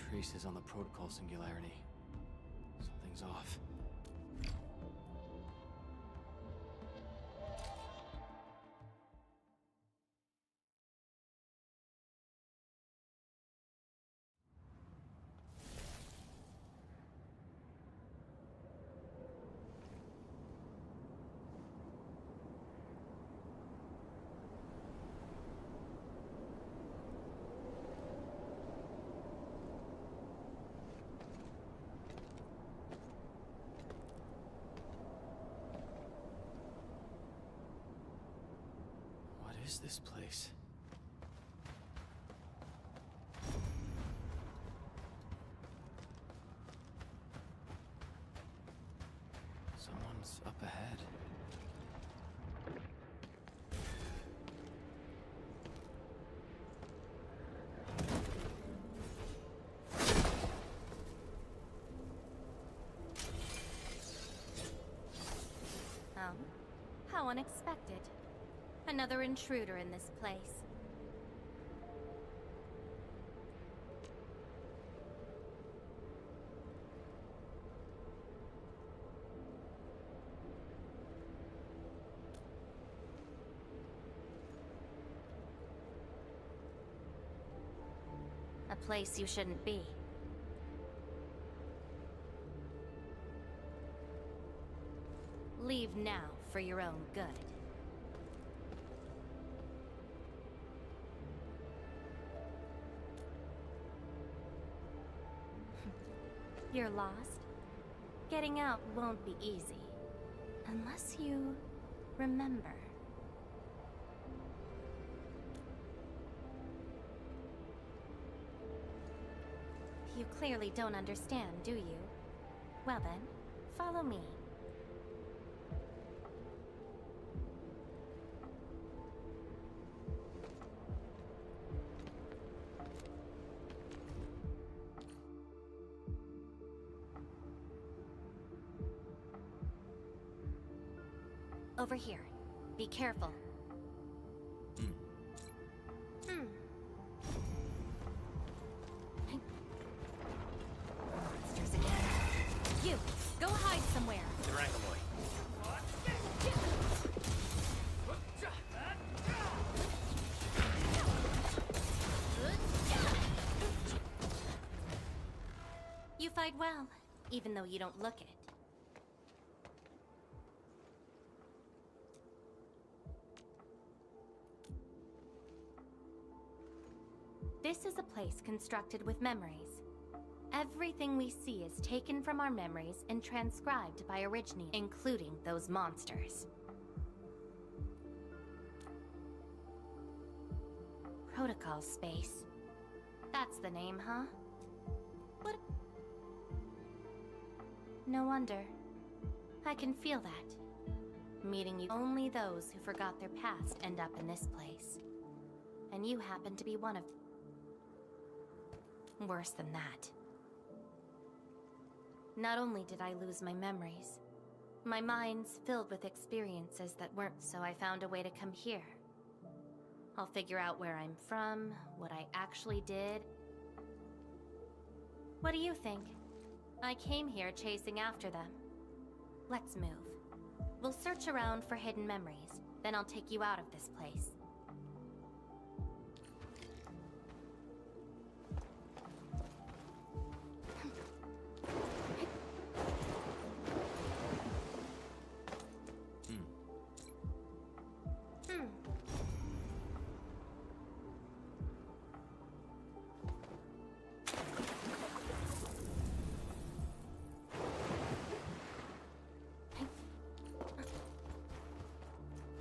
traces on the protocol singularity. Something's off. What is this place? Someone's up ahead. Oh, how unexpected. Another intruder in this place. A place you shouldn't be. Leave now for your own good. You're lost? Getting out won't be easy. Unless you remember. You clearly don't understand, do you? Well then, follow me. Over here. Be careful. Monsters again. You, go hide somewhere. Dragonoid. You fight well, even though you don't look it. This is a place constructed with memories. Everything we see is taken from our memories and transcribed by Arknights, including those monsters. Protocol space. That's the name, huh? What? No wonder. I can feel that. Meeting you, only those who forgot their past end up in this place. And you happen to be one of... Worse than that. Not only did I lose my memories, my mind's filled with experiences that weren't, so I found a way to come here. I'll figure out where I'm from, what I actually did. What do you think? I came here chasing after them. Let's move. We'll search around for hidden memories, then I'll take you out of this place.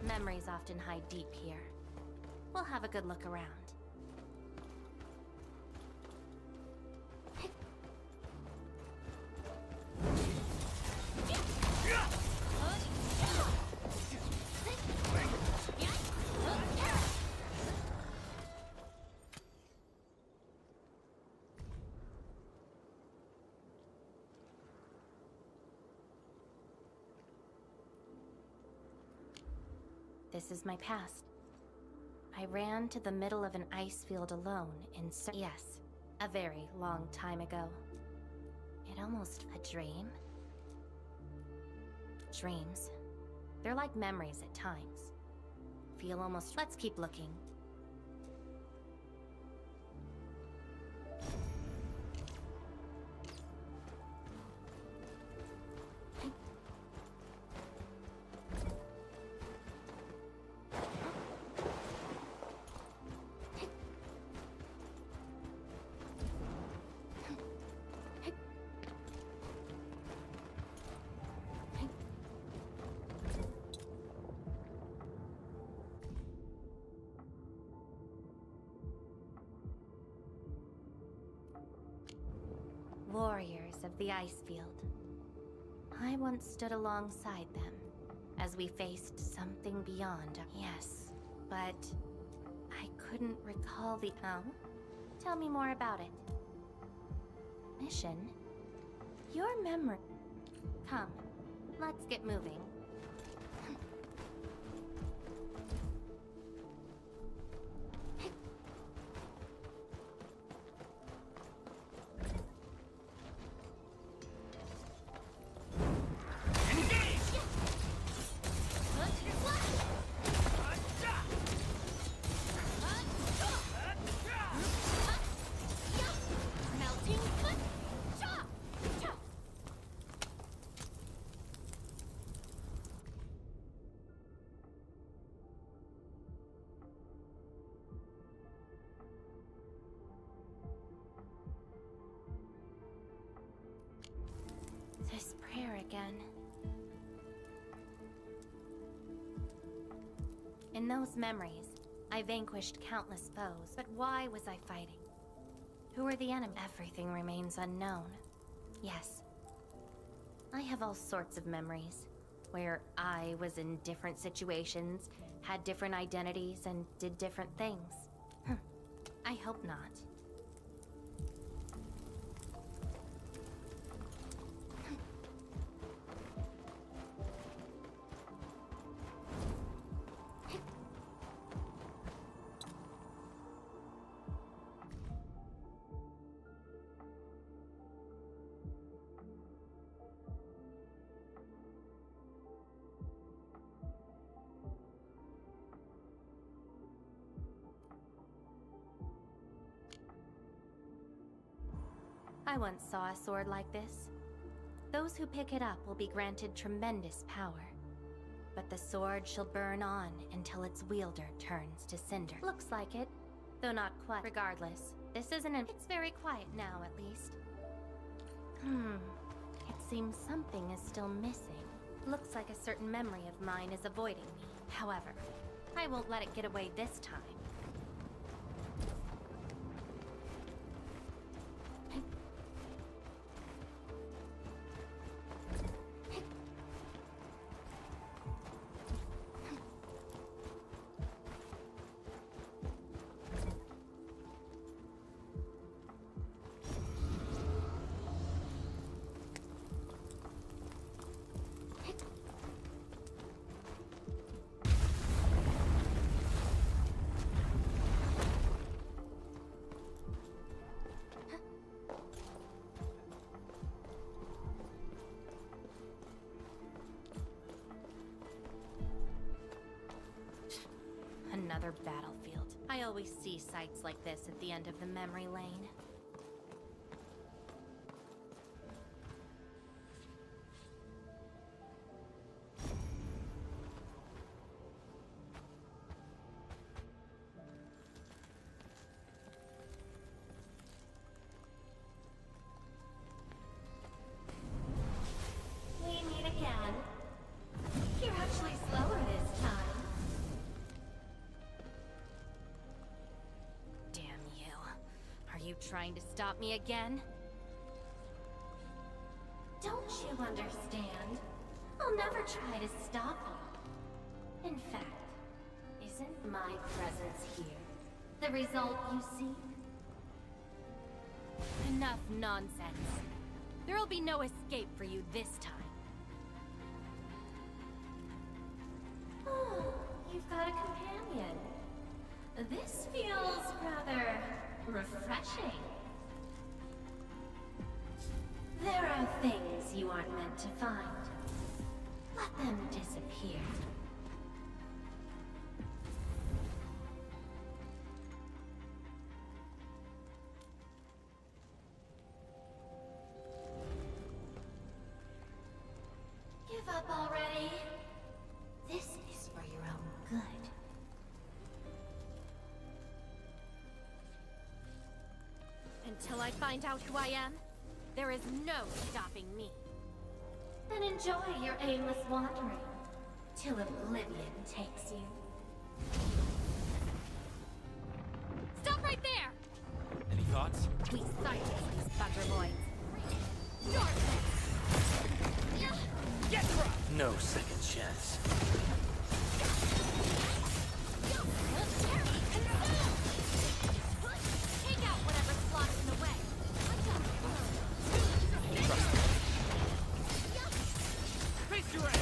Memories often hide deep here. We'll have a good look around. This is my past. I ran to the middle of an ice field alone in yes, A very long time ago. It almost a dream. Dreams. They're like memories at times. Feel almost... Let's keep looking. Warriors of the Icefield. I once stood alongside them as we faced something beyond. Yes, but I couldn't recall the... Oh? Tell me more about it. Mission? Your memory... Come, let's get moving. This prayer again. In those memories, I vanquished countless foes, but why was I fighting? Who were the enemy? Everything remains unknown. Yes. I have all sorts of memories, where I was in different situations, had different identities, and did different things. I hope not. I once saw a sword like this. Those who pick it up will be granted tremendous power. But the sword shall burn on until its wielder turns to cinder. Looks like it, though not quite. Regardless, this isn't an... It's very quiet now, at least. It seems something is still missing. Looks like a certain memory of mine is avoiding me. However, I won't let it get away this time. Another battlefield. I always see sights like this at the end of the memory lane. We meet again. You're actually slower this time. Are you trying to stop me again? Don't you understand? I'll never try to stop you. In fact, isn't my presence here the result you seek? Enough nonsense. There'll be no escape for you this time. Oh, you've got a companion. This feels rather refreshing. are things you aren't meant to find. Let them disappear. Give up already. This is for your own good. Until I find out who I am, there is no stopping me. Then enjoy your aimless wandering, till oblivion takes you. Stop right there! Any thoughts? We silence these butterboys. Darkness! Get dropped! No second chance. Take out whatever's blocking the way. Face your ass!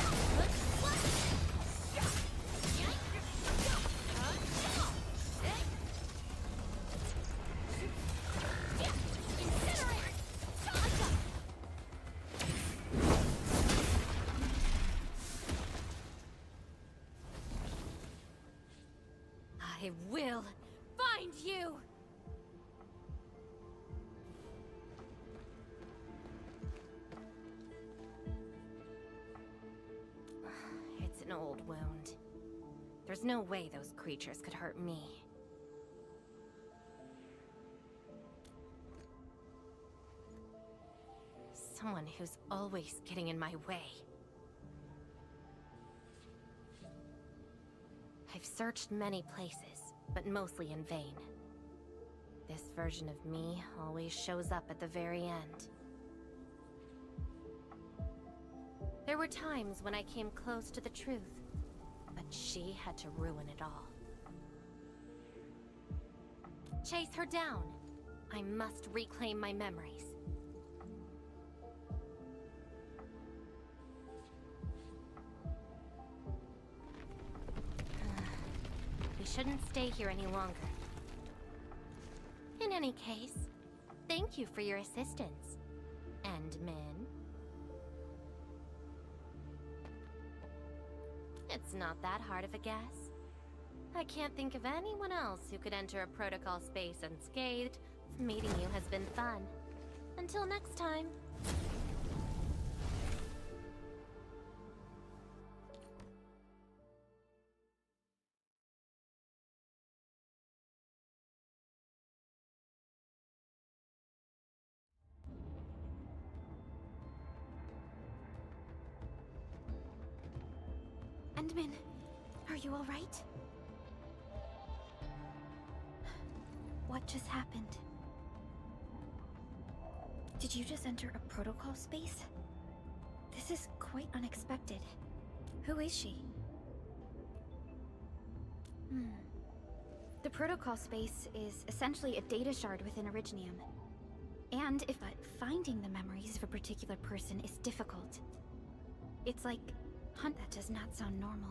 I will find you! It's an old wound. There's no way those creatures could hurt me. Someone who's always getting in my way. I've searched many places, but mostly in vain. This version of me always shows up at the very end. There were times when I came close to the truth, but she had to ruin it all. Chase her down. I must reclaim my memories. We shouldn't stay here any longer. In any case, thank you for your assistance, Endman. It's not that hard of a guess. I can't think of anyone else who could enter a protocol space unscathed. Meeting you has been fun. Until next time. Endman, are you all right? What just happened? Did you just enter a protocol space? This is quite unexpected. Who is she? The protocol space is essentially a data shard within Originium. And if finding the memories of a particular person is difficult. It's like that does not sound normal.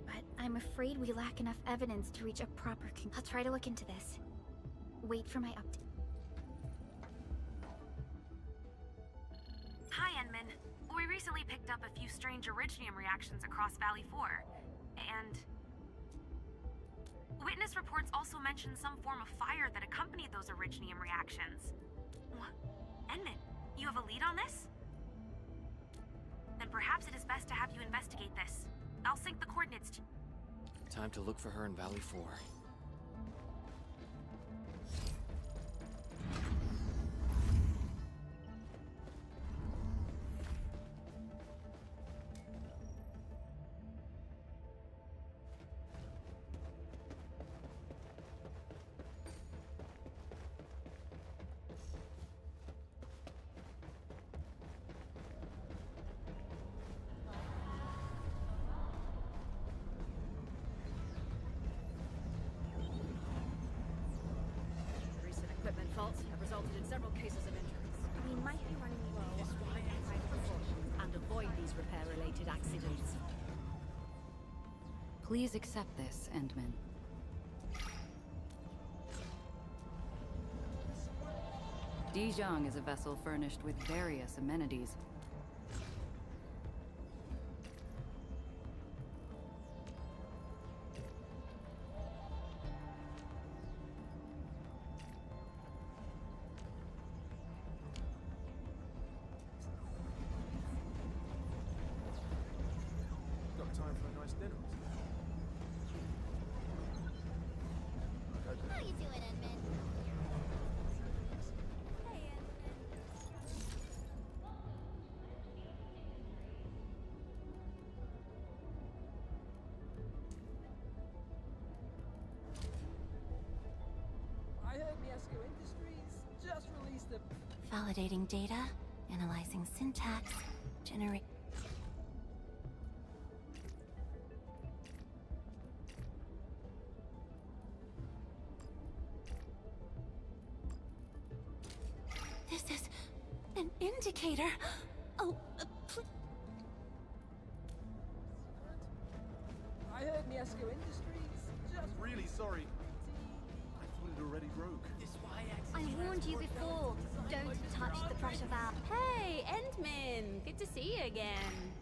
But I'm afraid we lack enough evidence to reach a proper conclusion. I'll try to look into this. Wait for my update. Hi, Enman. We recently picked up a few strange Originium reactions across Valley 4, and witness reports also mentioned some form of fire that accompanied those Originium reactions. Enman, you have a lead on this? Then perhaps it is best to have you investigate this. I'll sync the coordinates to... Time to look for her in Valley 4. Equipment faults have resulted in several cases of injuries. We might be running low on identified precautions and avoid these repair-related accidents. Please accept this, Endman. Dijon is a vessel furnished with various amenities. Got time for a nice dinner? How you doing, Edmund? I heard Miesco Industries just released a... Validating data, analyzing syntax, generate. This is an indicator. Oh, I heard Miesco Industries just... I'm really sorry. I thought it already broke. I warned you before. Don't touch the pressure valve. Hey, Endman! Good to see you again.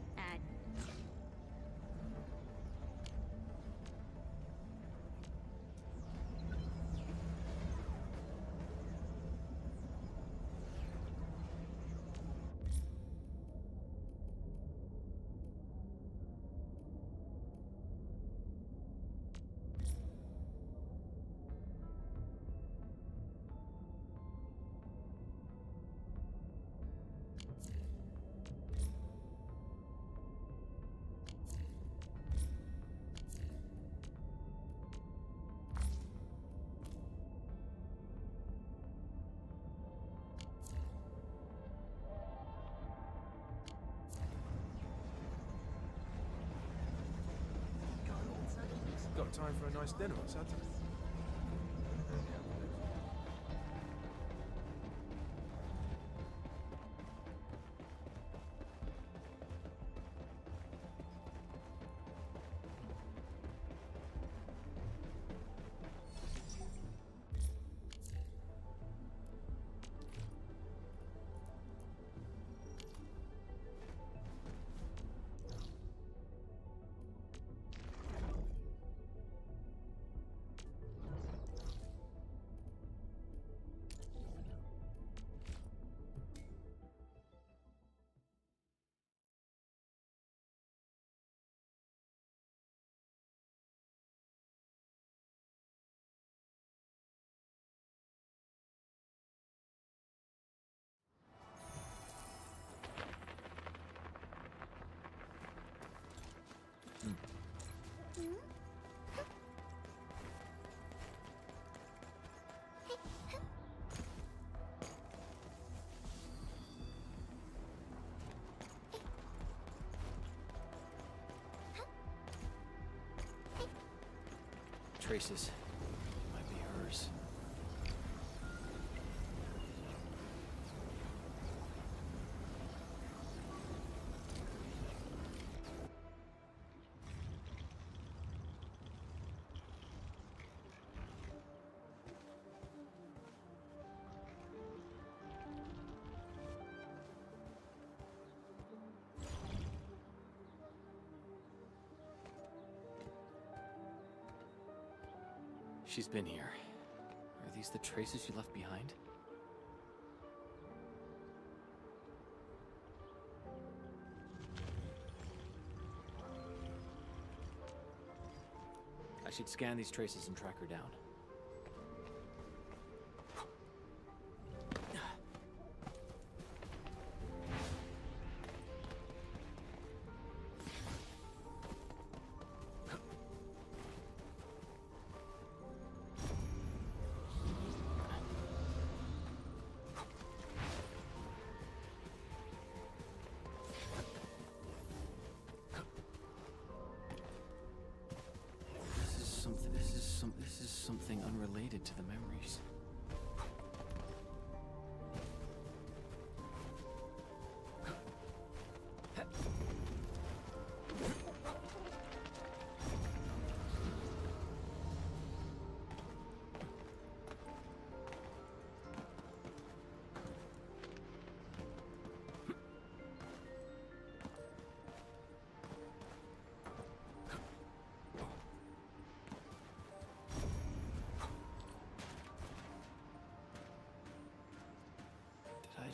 Got time for a nice dinner on Saturday? Traces. Might be hers. She's been here. Are these the traces she left behind? I should scan these traces and track her down. This is something unrelated to the memories.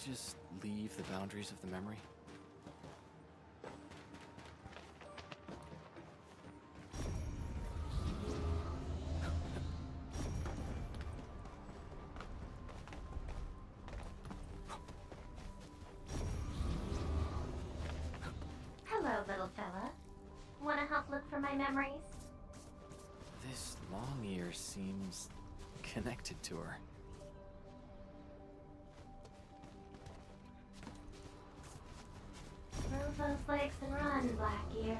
just leave the boundaries of the memory? Hello, little fella. Wanna help look for my memories? This long ear seems connected to her. Move those legs and run, Black Ears.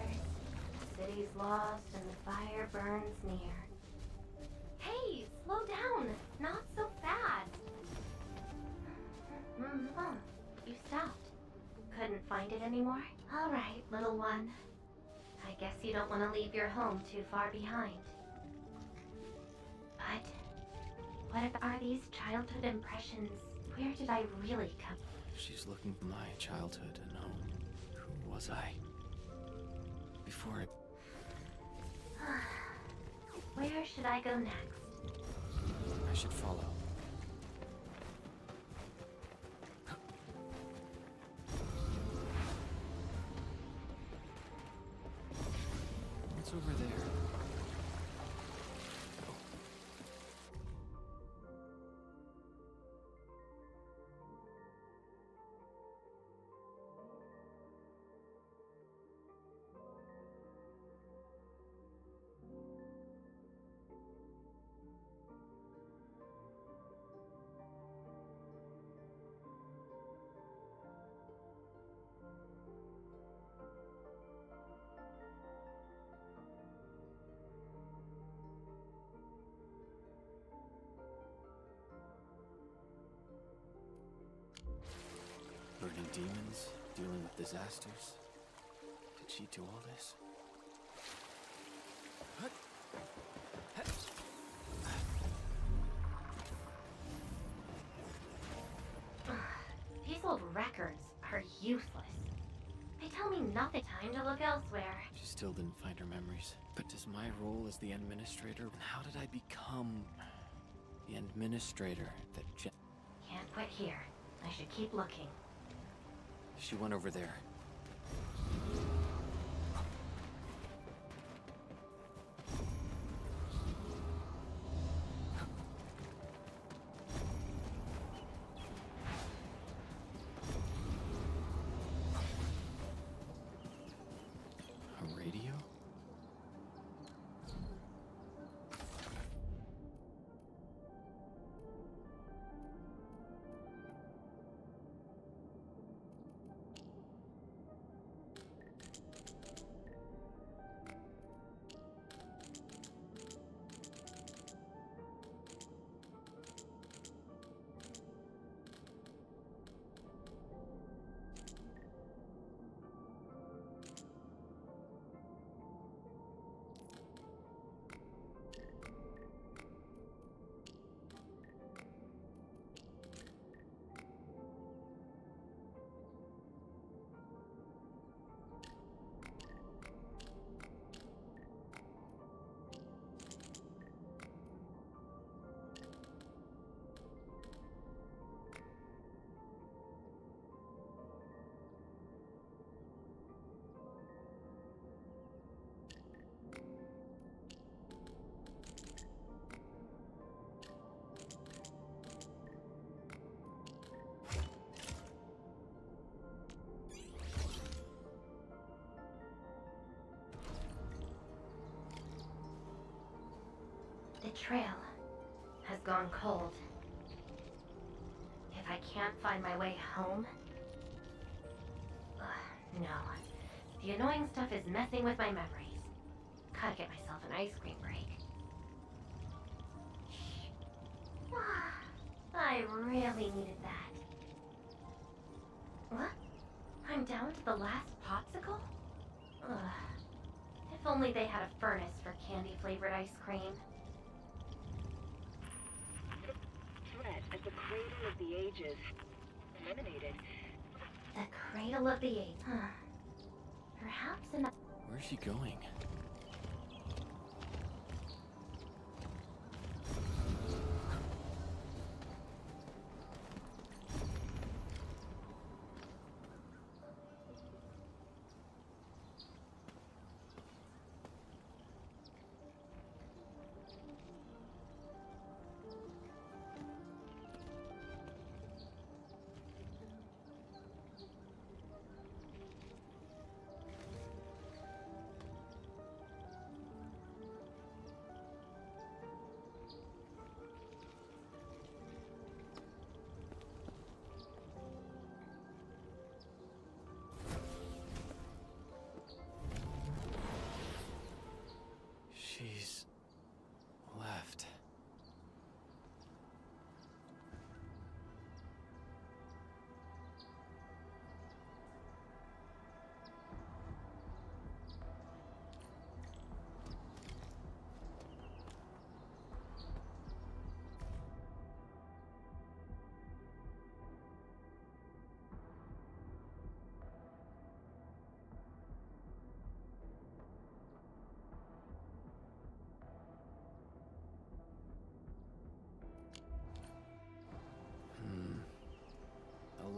The city's lost and the fire burns near. Hey, slow down! Not so fast! You stopped. Couldn't find it anymore? Alright, little one. I guess you don't want to leave your home too far behind. But what are these childhood impressions? Where did I really come? She's looking for my childhood and home. Who was I? Before I... Where should I go next? I should follow. What's over there? Burning demons, dealing with disasters. Did she do all this? These old records are useless. They tell me nothing. Time to look elsewhere. She still didn't find her memories. But does my role as the administrator... How did I become the administrator that Can't quit here. I should keep looking. She went over there. A radio? The trail has gone cold. If I can't find my way home... no. The annoying stuff is messing with my memories. Gotta get myself an ice cream break. I really needed that. What? I'm down to the last popsicle? If only they had a furnace for candy-flavored ice cream. Threat as the cradle of the ages. Eliminated. The cradle of the ages. Perhaps in a... Where's she going?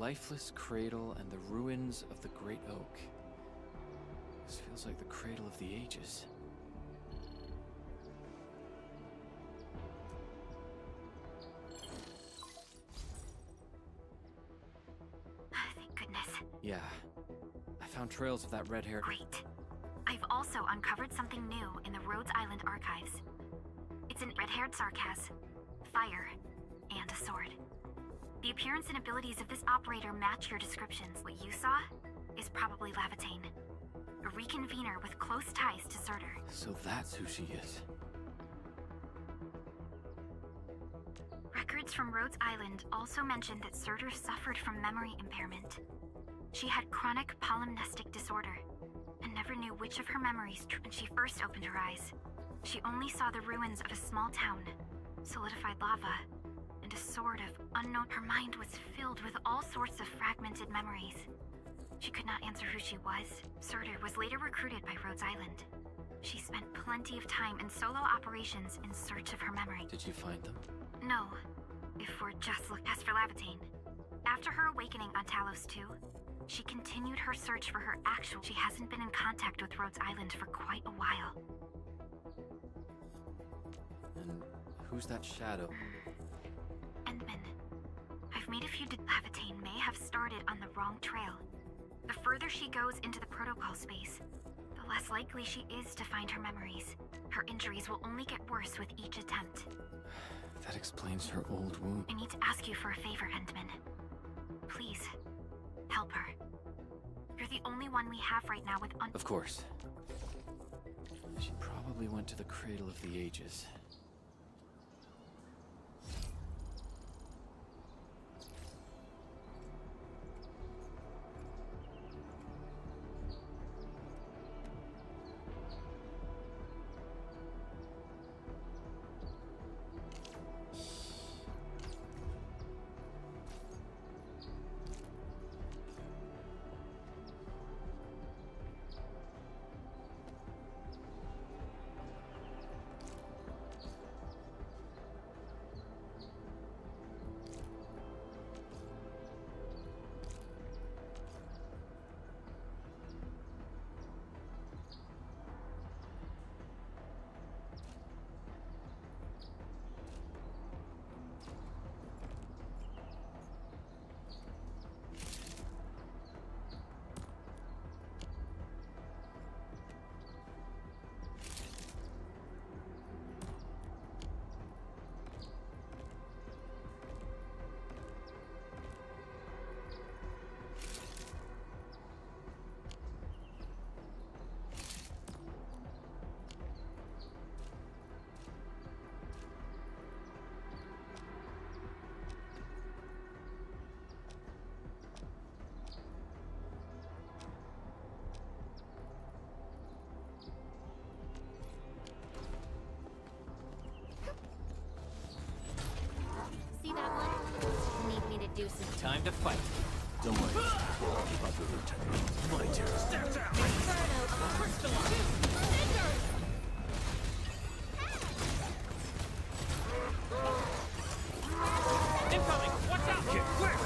lifeless cradle and the ruins of the Great Oak. This feels like the cradle of the ages. Thank goodness. Yeah. I found trails of that red-haired... Great. I've also uncovered something new in the Rhodes Island archives. It's an red-haired Sarkaz, fire, and a sword. The appearance and abilities of this operator match your descriptions. What you saw is probably Lavatane, a reconvener with close ties to Surtur. So that's who she is. Records from Rhodes Island also mention that Surtur suffered from memory impairment. She had chronic polymnestic disorder, and never knew which of her memories when she first opened her eyes. She only saw the ruins of a small town, solidified lava, and a sword of unknown. Her mind was filled with all sorts of fragmented memories. She could not answer who she was. Surtur was later recruited by Rhodes Island. She spent plenty of time in solo operations in search of her memory. Did you find them? No, if we're just looking. As for Lavatane, after her awakening on Talos 2, she continued her search for her actual... She hasn't been in contact with Rhodes Island for quite a while. And who's that shadow? Endman. I've made a few... Lavatane may have started on the wrong trail. The further she goes into the protocol space, the less likely she is to find her memories. Her injuries will only get worse with each attempt. That explains her old wound. I need to ask you for a favor, Endman. Please, help her. You're the only one we have right now with Of course. She probably went to the Cradle of the Ages. See that one? Need me to do some... Time to fight. Don't worry. Keep up the Lieutenant. My turn. Step down! Inferno of a crystalline! Incoming! Watch out! Get quick!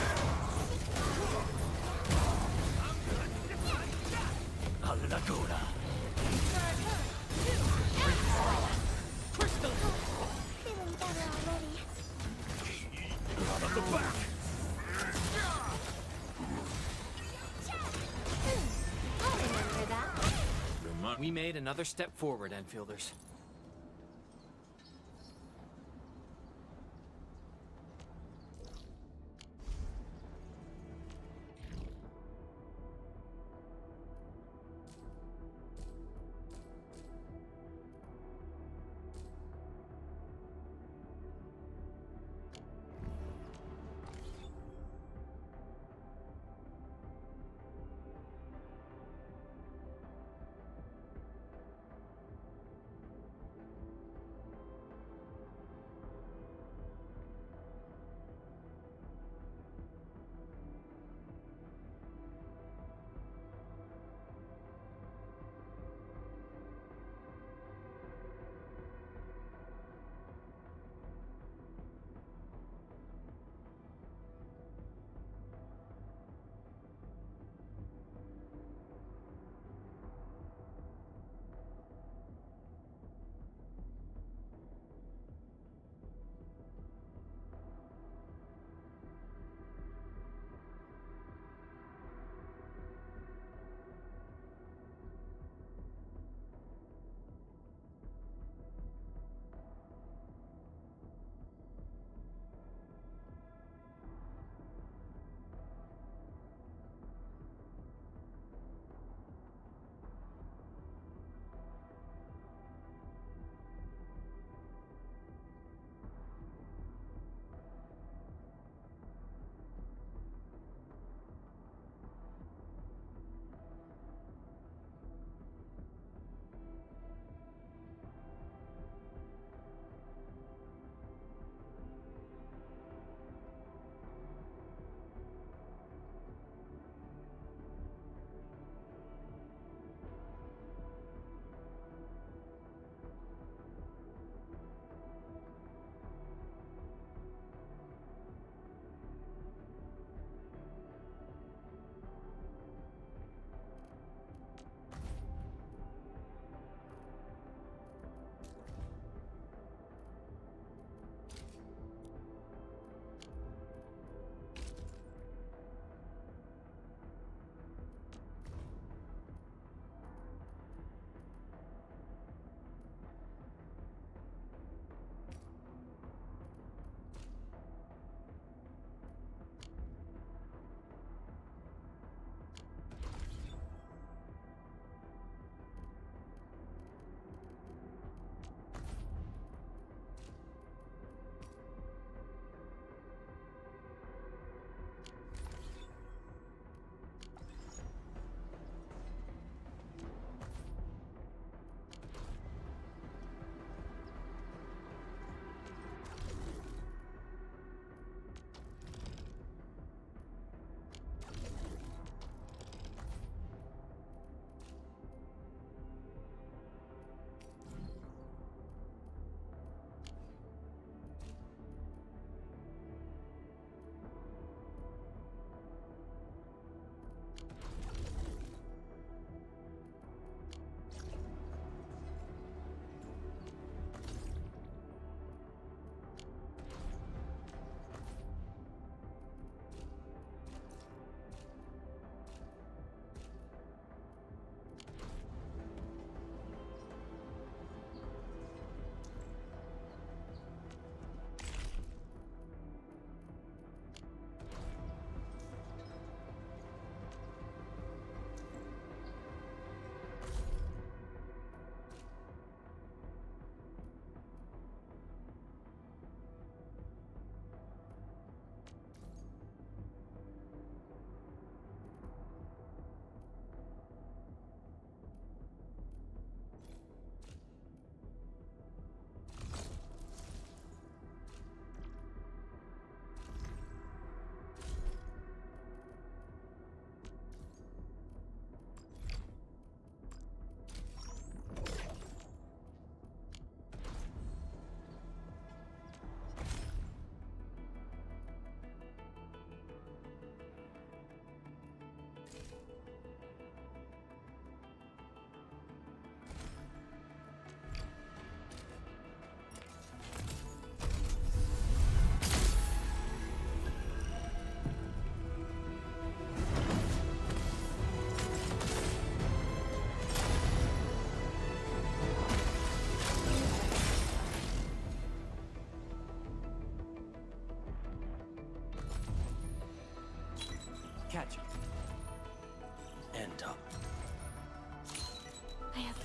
Alla Laguna. Crystal! Feeling better already. Out of the back! I'll remember that. We made another step forward, Enfielders.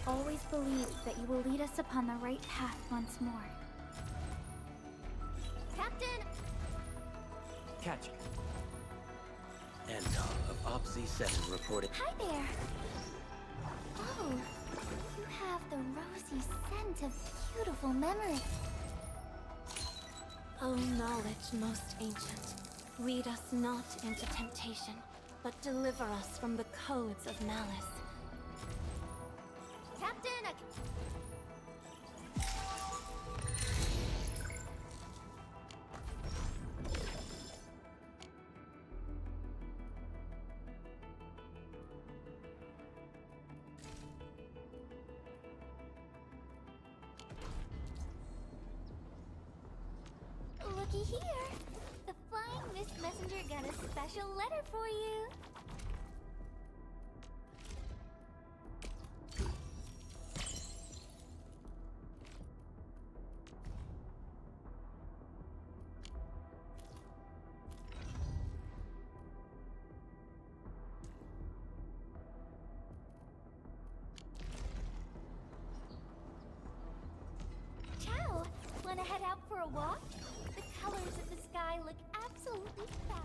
always believed that you will lead us upon the right path once more. Captain! Catch. Anton of OPZ 7 reported. Hi there! Oh, you have the rosy scent of beautiful memories. O knowledge most ancient, lead us not into temptation, but deliver us from the codes of malice. Captain! Looky here! The Flying Mist Messenger got a special letter for you! Ciao! Wanna head out for a walk? The colors of the sky look absolutely fab.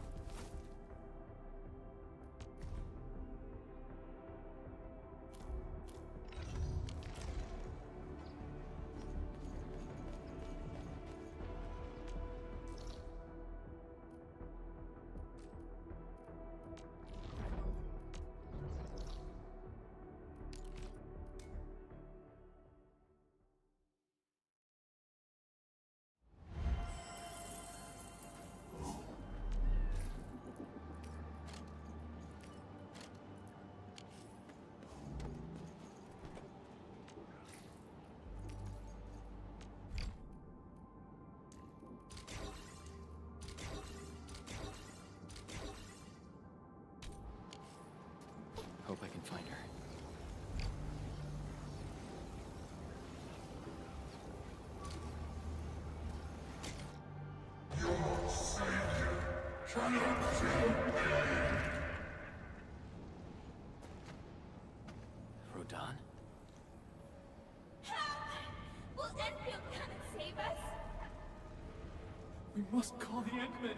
Hope I can find her. Rodan? Will Endfield come and save us? We must call the Endmen.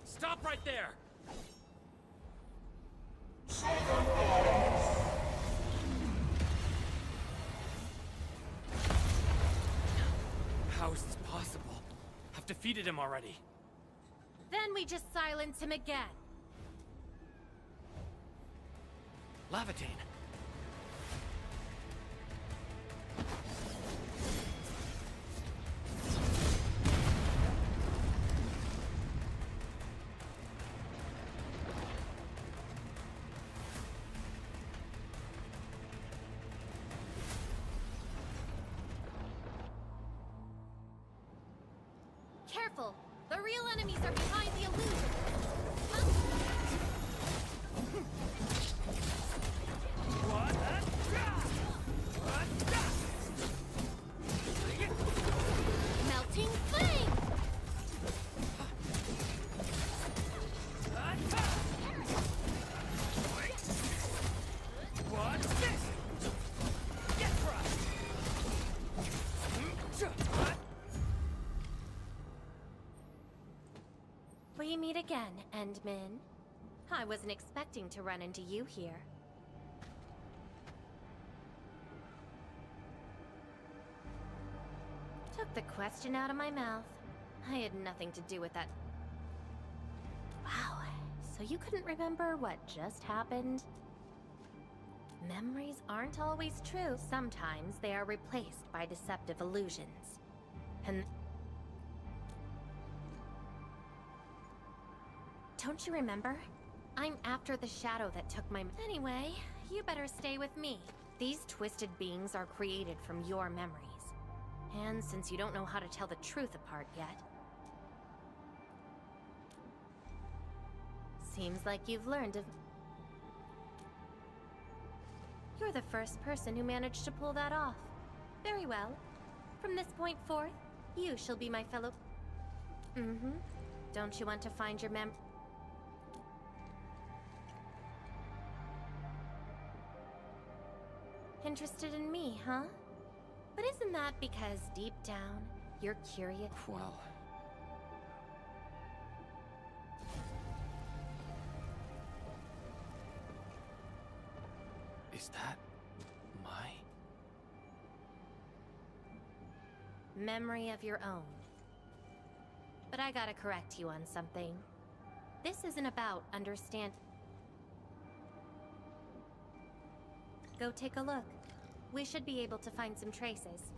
Stop right there! How is this possible? I've defeated him already. Then we just silence him again. Lavatine! Careful! The real enemies are behind the illusion! Melting flame! What's this? Get crushed! We meet again, Endmin. I wasn't expecting to run into you here. Took the question out of my mouth. I had nothing to do with that. Wow, so you couldn't remember what just happened? Memories aren't always true. Sometimes they are replaced by deceptive illusions. And don't you remember? I'm after the shadow that took my... Anyway, you better stay with me. These twisted beings are created from your memories. And since you don't know how to tell the truth apart yet... Seems like you've learned to... You're the first person who managed to pull that off. Very well. From this point forth, you shall be my fellow... Mm-hmm. Don't you want to find your Interested in me, huh? But isn't that because deep down, you're curious? Well... Is that... my... memory of your own? But I gotta correct you on something. This isn't about understand... Go take a look. We should be able to find some traces.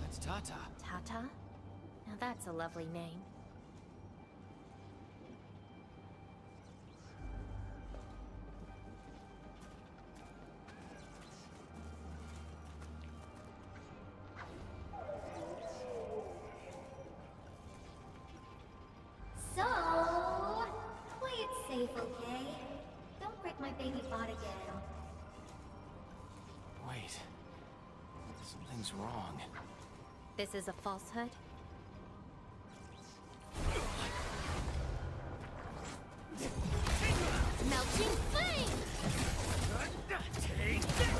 That's Tata. Tata? Now that's a lovely name. So, play it safe, okay? Don't break my baby bot again. Wait. Something's wrong. This is a falsehood? Melting flame! Take this!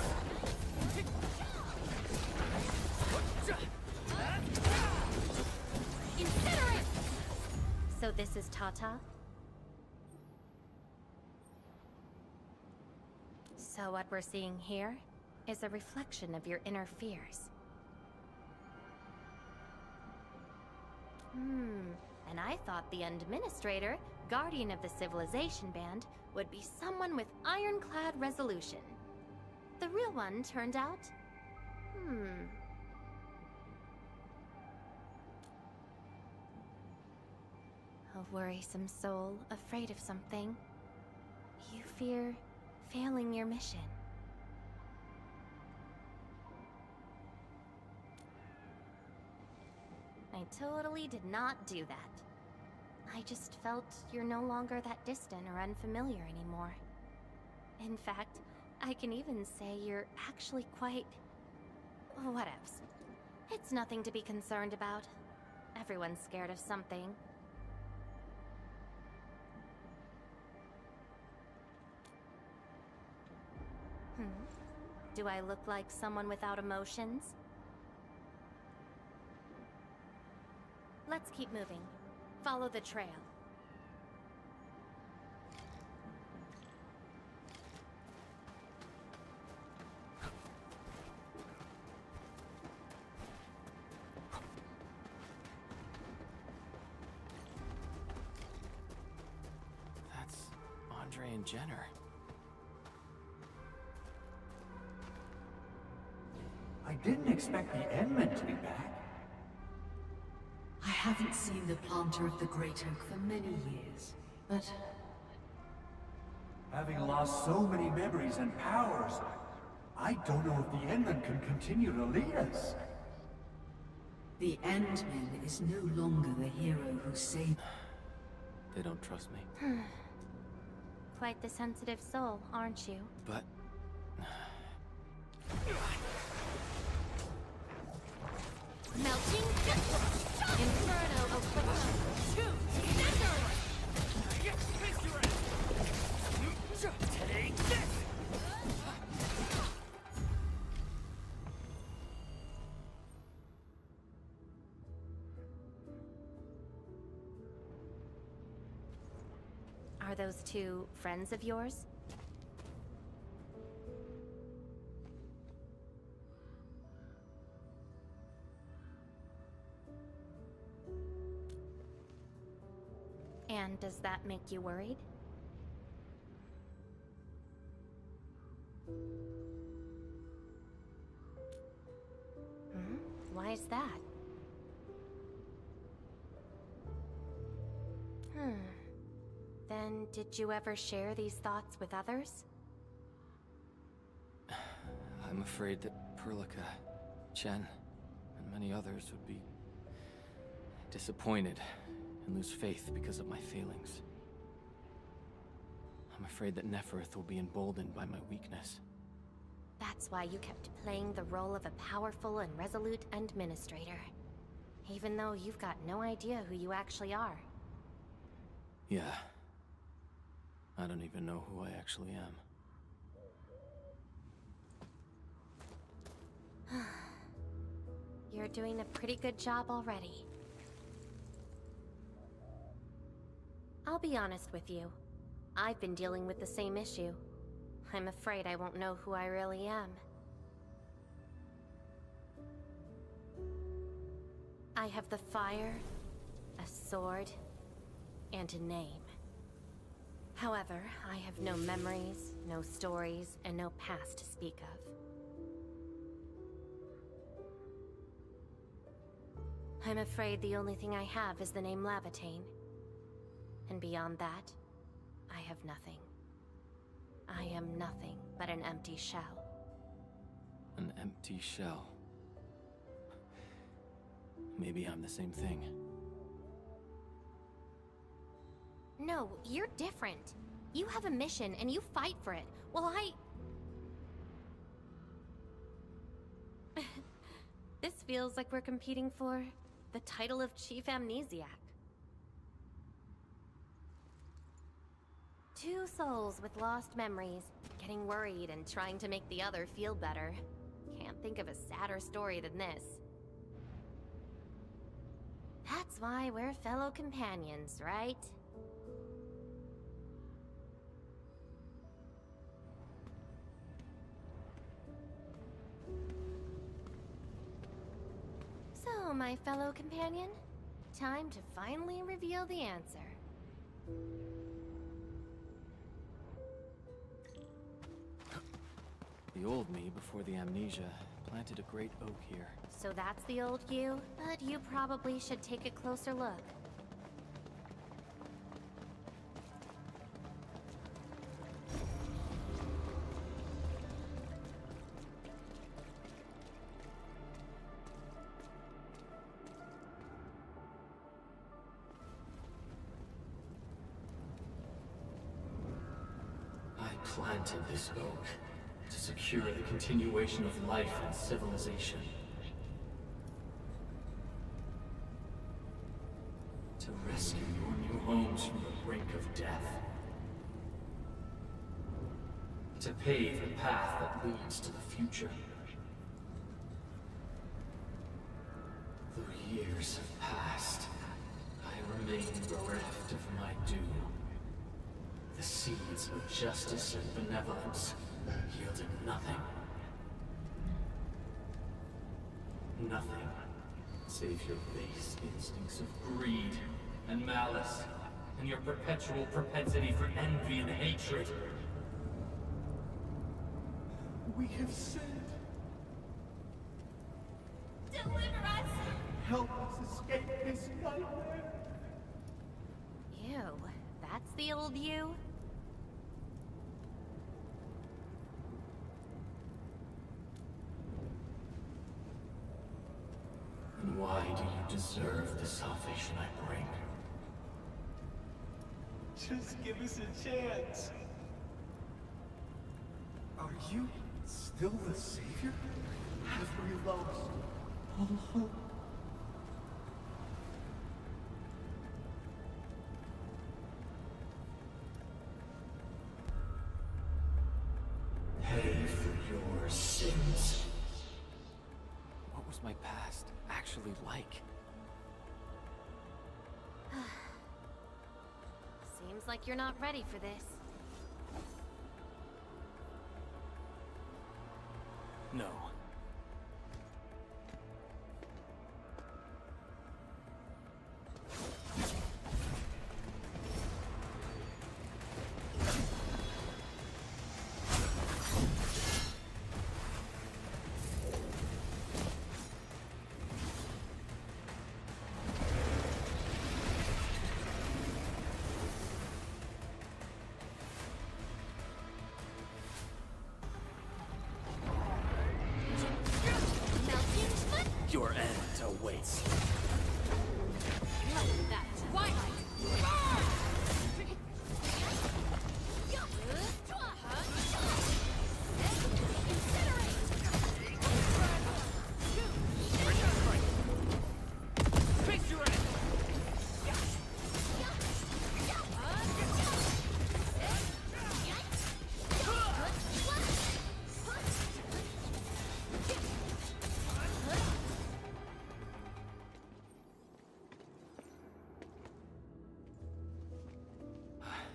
Incinerate! So this is Tata? So what we're seeing here is a reflection of your inner fears. And I thought the Administrator, Guardian of the Civilization Band, would be someone with ironclad resolution. The real one turned out... A worrisome soul, afraid of something. You fear failing your mission. I totally did not do that. I just felt you're no longer that distant or unfamiliar anymore. In fact, I can even say you're actually quite... whatevs. It's nothing to be concerned about. Everyone's scared of something. Do I look like someone without emotions? Let's keep moving. Follow the trail. That's Andre and Jenner. I didn't expect the Endmen to be back. I haven't seen the planter of the Great Oak for many years, but... Having lost so many memories and powers, I don't know if the Endmen can continue to lead us. The Endman is no longer the hero who saved... They don't trust me. Quite the sensitive soul, aren't you? But... Melting Inferno Affliction. Take this! Are those two friends of yours? And does that make you worried? Why is that? Then, did you ever share these thoughts with others? I'm afraid that Perlica, Chen, and many others would be disappointed and lose faith because of my failings. I'm afraid that Nefereth will be emboldened by my weakness. That's why you kept playing the role of a powerful and resolute administrator. Even though you've got no idea who you actually are. Yeah. I don't even know who I actually am. You're doing a pretty good job already. I'll be honest with you. I've been dealing with the same issue. I'm afraid I won't know who I really am. I have the fire, a sword, and a name. However, I have no memories, no stories, and no past to speak of. I'm afraid the only thing I have is the name Lavatane. And beyond that, I have nothing. I am nothing but an empty shell. An empty shell. Maybe I'm the same thing. No, you're different. You have a mission and you fight for it, while This feels like we're competing for the title of Chief Amnesiac. Two souls with lost memories, getting worried and trying to make the other feel better. Can't think of a sadder story than this. That's why we're fellow companions, right? So, my fellow companion, time to finally reveal the answer. The old me, before the amnesia, planted a great oak here. So that's the old you? But you probably should take a closer look. I planted this oak to secure the continuation of life and civilization. To rescue your new homes from the brink of death. To pave the path that leads to the future. Though years have passed, I remain bereft of my due. The seeds of justice and benevolence yielded nothing. Nothing save your base instincts of greed and malice, and your perpetual propensity for envy and hatred. We have sinned. Deliver us! Help us escape this nightmare. Ew, that's the old you? And why do you deserve the salvation I bring? Just give us a chance. Are you still the savior? Have we lost all hope? Pay for your sins. What was my past actually like? Seems like you're not ready for this. No. Arknights! That twilight!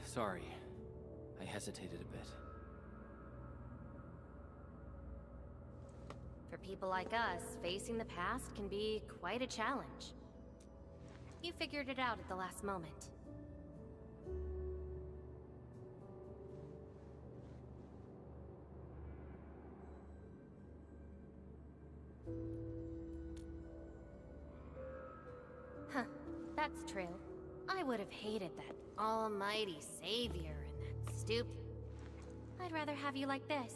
Sorry. I hesitated a bit. For people like us, facing the past can be quite a challenge. You figured it out at the last moment. Huh, that's true. I would have hated that almighty savior and that stupid... I'd rather have you like this.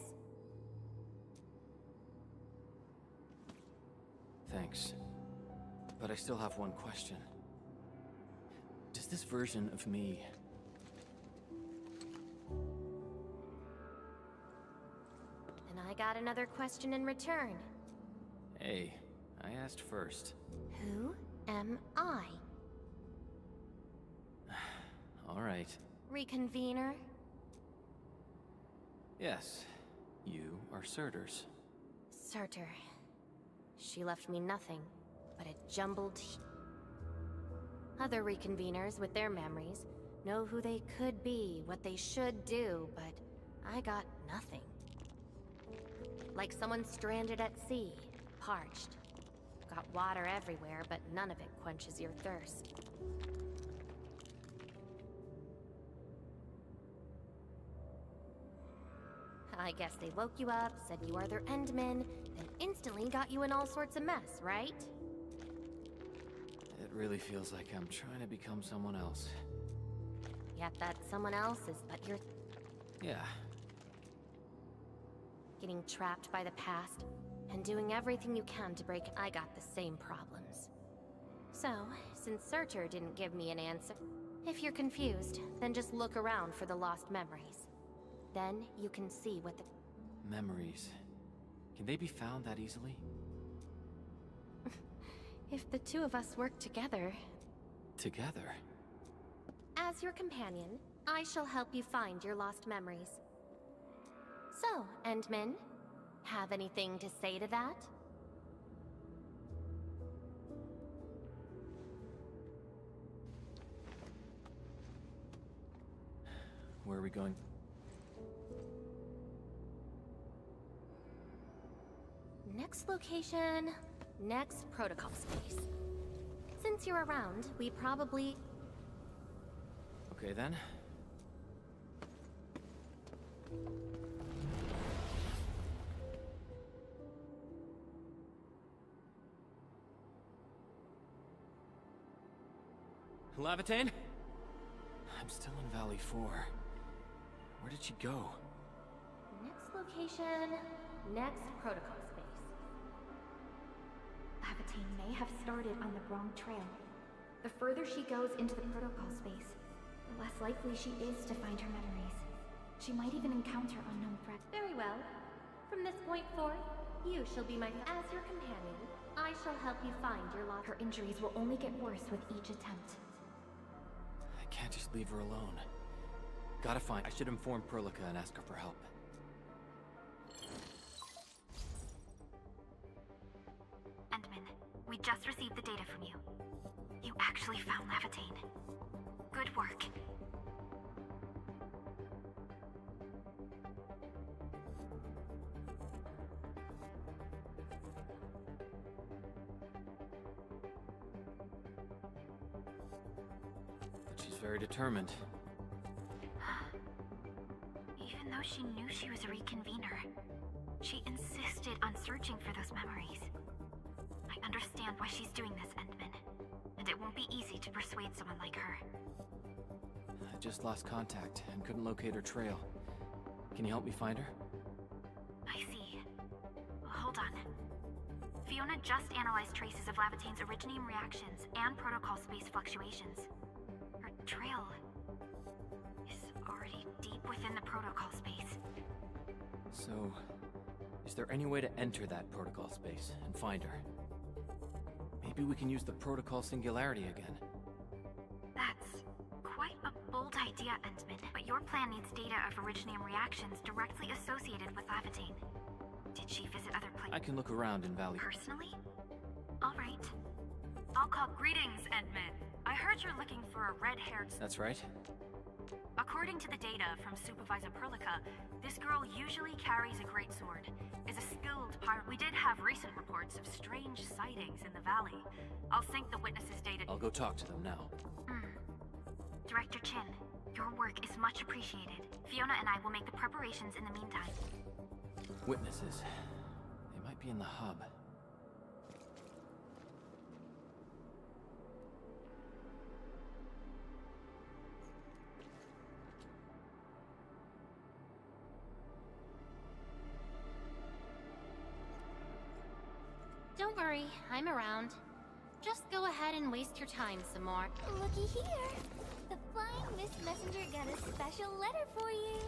Thanks. But I still have one question. Does this version of me... And I got another question in return. Hey, I asked first. Who am I? All right. Reconvener? Yes, you are Surtur's. Surtur. She left me nothing but a jumbled... Other Reconveners with their memories know who they could be, what they should do, but I got nothing. Like someone stranded at sea, parched. Got water everywhere, but none of it quenches your thirst. I guess they woke you up, said you are their Endmen, then instantly got you in all sorts of mess, right? It really feels like I'm trying to become someone else. Yet that someone else is but your... Yeah. Getting trapped by the past, and doing everything you can to break... I got the same problems. So, since Surtur didn't give me an answer, if you're confused, then just look around for the lost memories. Then you can see what the... Memories. Can they be found that easily? If the two of us work together... Together? As your companion, I shall help you find your lost memories. So, Endmen, have anything to say to that? Where are we going? Next location, next protocol space. Since you're around, we probably... Okay then. Lavitain? I'm still in Valley 4. Where did she go? Next location, next protocol space. Lavitain may have started on the wrong trail. The further she goes into the protocol space, the less likely she is to find her memories. She might even encounter unknown threats. Very well. From this point forth, you shall be my... As your companion, I shall help you find your lost... Her injuries will only get worse with each attempt. I can't just leave her alone. Gotta find... I should inform Perlica and ask her for help. Endman, we just received the data from you. You actually found Lavitain. Good work. But she's very determined. Even though she knew she was a reconvener, she insisted on searching for those memories. I understand why she's doing this, Endman. And it won't be easy to persuade someone like her. I just lost contact and couldn't locate her trail. Can you help me find her? I see. Hold on. Fiona had just analyzed traces of Lavatane's originium reactions and protocol space fluctuations. Her trail is already deep within the protocol space. So, is there any way to enter that protocol space and find her? Maybe we can use the protocol singularity again. That's quite a bold idea, Endman. But your plan needs data of originium reactions directly associated with Lavatane. Did she visit other places? I can look around in Valley. Personally? Alright. I'll call greetings, Endman. I heard you're looking for a red-haired... That's right. According to the data from Supervisor Perlica, this girl usually carries a greatsword, is a skilled pirate. We did have recent reports of strange sightings in the valley. I'll sync the witnesses' data... I'll go talk to them now. Director Chin, your work is much appreciated. Fiona and I will make the preparations in the meantime. Witnesses. They might be in the hub. Don't worry, I'm around. Just go ahead and waste your time some more. Looky here. The Flying Mist Messenger got a special letter for you.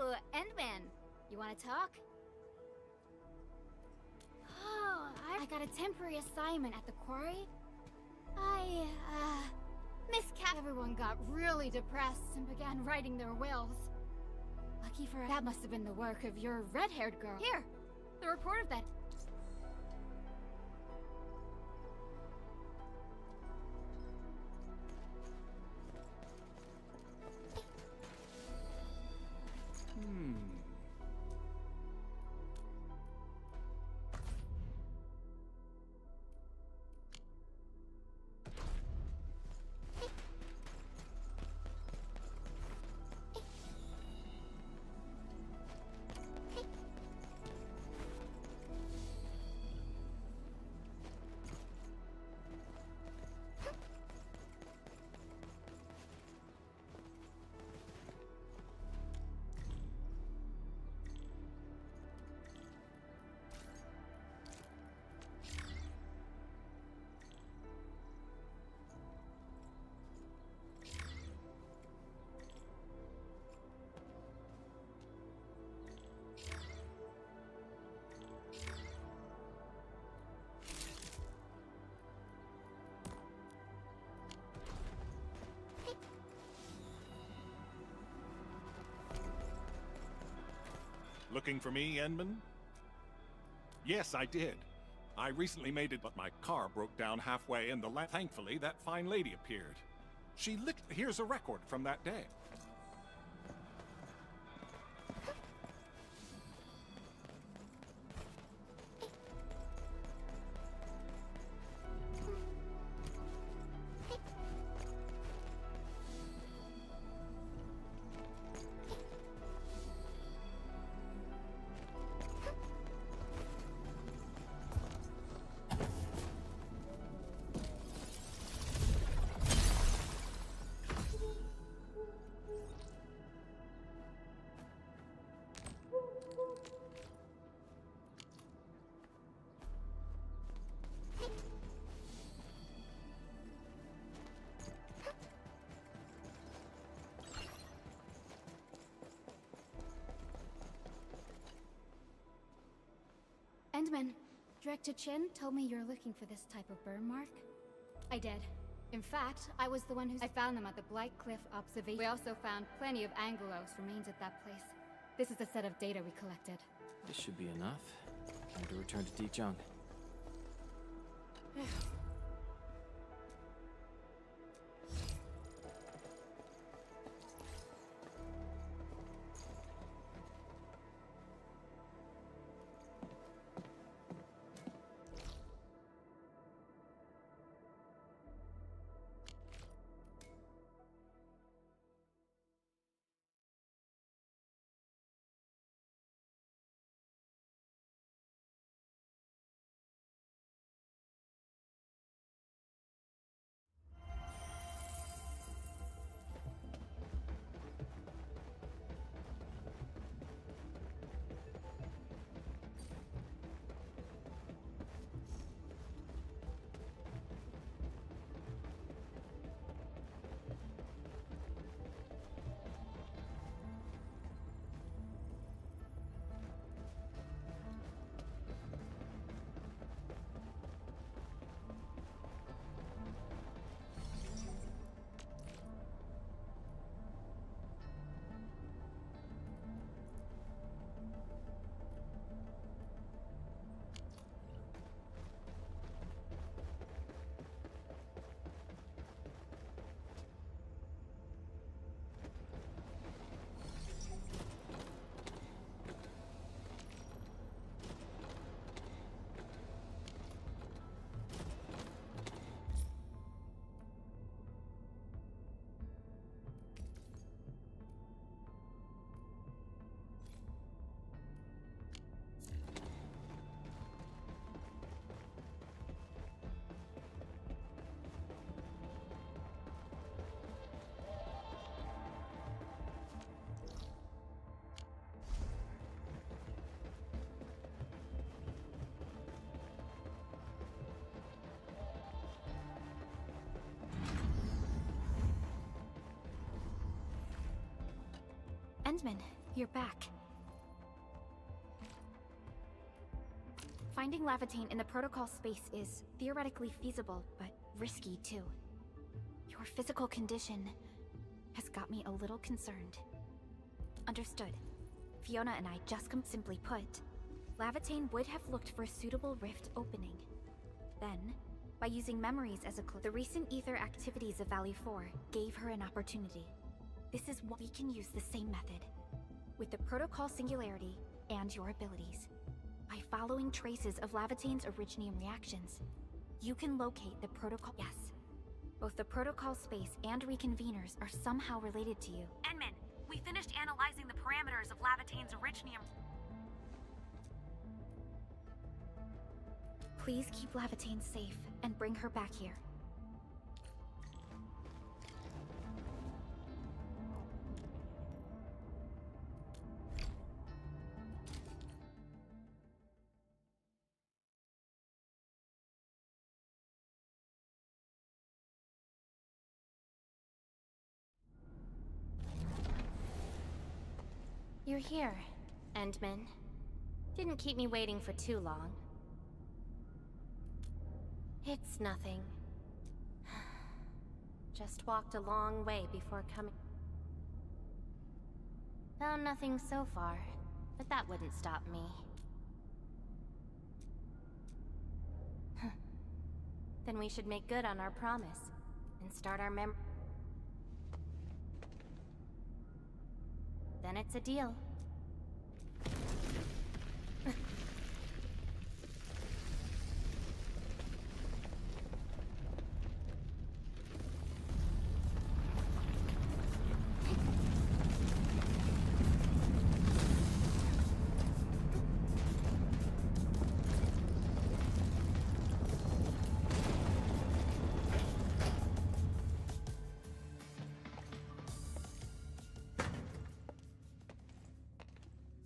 Oh, Endman. You want to talk? Oh, I got a temporary assignment at the quarry. Miss Cat. Everyone got really depressed and began writing their wills. Lucky for that must have been the work of your red-haired girl. Here, the report of that. Looking for me, Endman? Yes, I did. I recently made it, but my car broke down halfway in the land. Thankfully, that fine lady appeared. Here's a record from that day. Endman, Director Chin told me you're looking for this type of burn mark. I did. In fact, I was the one I found them at the Blight Cliff observation. We also found plenty of Angelos remains at that place. This is a set of data we collected. This should be enough. Time to return to Dichang. Endman, you're back. Finding Lavitane in the protocol space is theoretically feasible, but risky too. Your physical condition has got me a little concerned. Understood. Fiona and I just simply put, Lavitane would have looked for a suitable rift opening. Then, by using memories as a clue, the recent ether activities of Valley 4 gave her an opportunity. This is what we can use the same method, with the protocol singularity and your abilities. By following traces of Lavitane's originium reactions, you can locate the protocol. Yes, both the protocol space and reconveners are somehow related to you. Endman, we finished analyzing the parameters of Lavitane's originium. Please keep Lavitane safe and bring her back here. You're here, Endman. Didn't keep me waiting for too long. It's nothing. Just walked a long way before coming. Found nothing so far, but that wouldn't stop me. Then we should make good on our promise and start our Then it's a deal.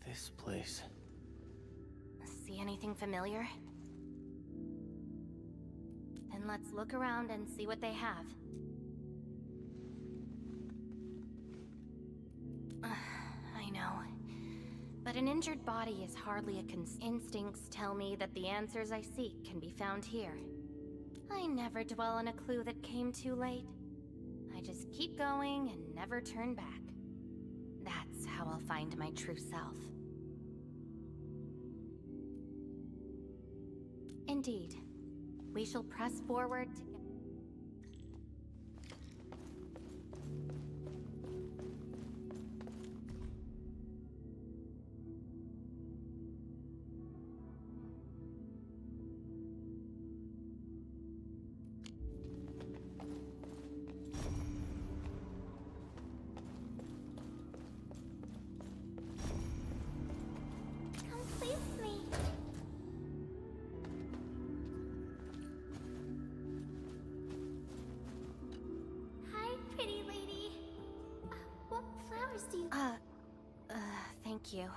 This place. See anything familiar? Then let's look around and see what they have. I know. But an injured body is hardly a instincts tell me that the answers I seek can be found here. I never dwell on a clue that came too late. I just keep going and never turn back. That's how I'll find my true self. Indeed. We shall press forward together. Thank you.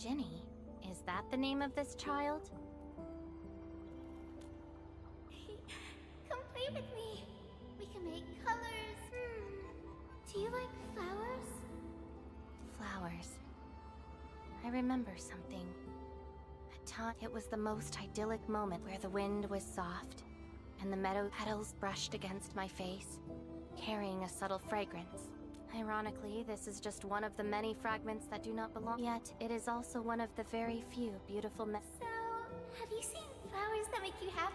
Ginny, is that the name of this child? Come play with me. We can make colors. Do you like flowers? Flowers. I remember something. At times, it was the most idyllic moment where the wind was soft, and the meadow petals brushed against my face, carrying a subtle fragrance. Ironically, this is just one of the many fragments that do not belong. Yet, it is also one of the very few beautiful So, have you seen flowers that make you happy?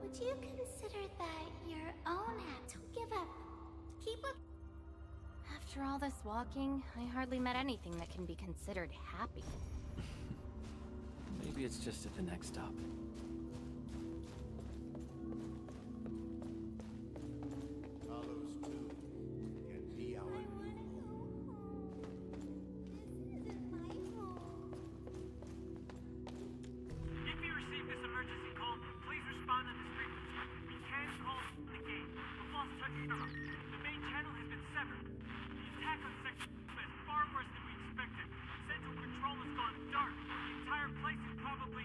Would you consider that your own act? Don't give up. Keep up. After all this walking, I hardly met anything that can be considered happy. Maybe it's just at the next stop. Hollows too can be our new If you receive this emergency call, please respond on this frequency. We can call the gate. The false touch the main channel has been severed. The attack entire place is probably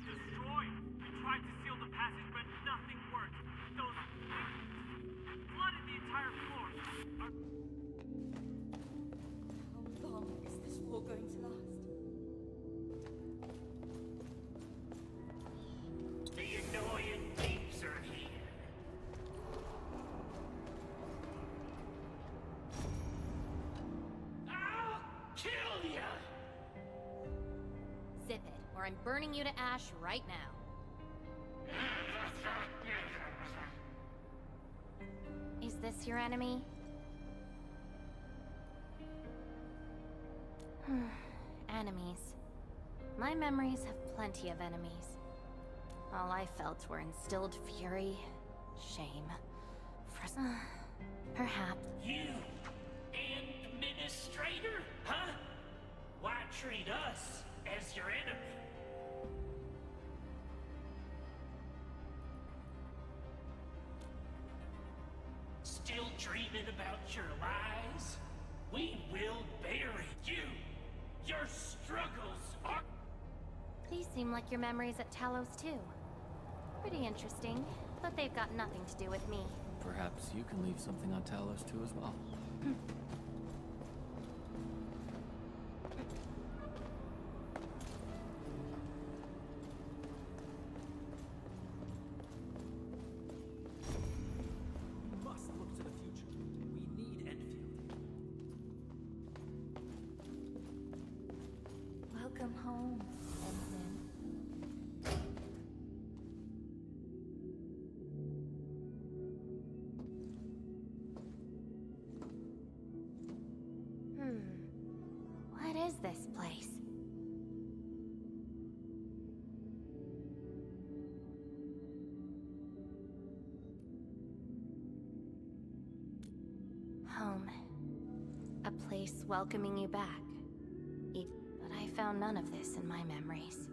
destroyed. We tried to seal the passage, but nothing worked. Those things flooded the entire floor. How long is this war going to last? The annoying thieves are here. I'll kill ya! Zip it, or I'm burning you to ash right now. Is this your enemy? Enemies. My memories have plenty of enemies. All I felt were instilled fury, shame, perhaps. You, administrator, huh? Why treat us as your enemy? Still dreaming about your lies? We will bury you. Your struggles are... These seem like your memories at Talos too. Pretty interesting, but they've got nothing to do with me. Perhaps you can leave something on Talos too as well. We must look to the future. We need Endfield. Welcome home, Ensign. What is this place? Home. A place welcoming you back. But I found none of this in my memories.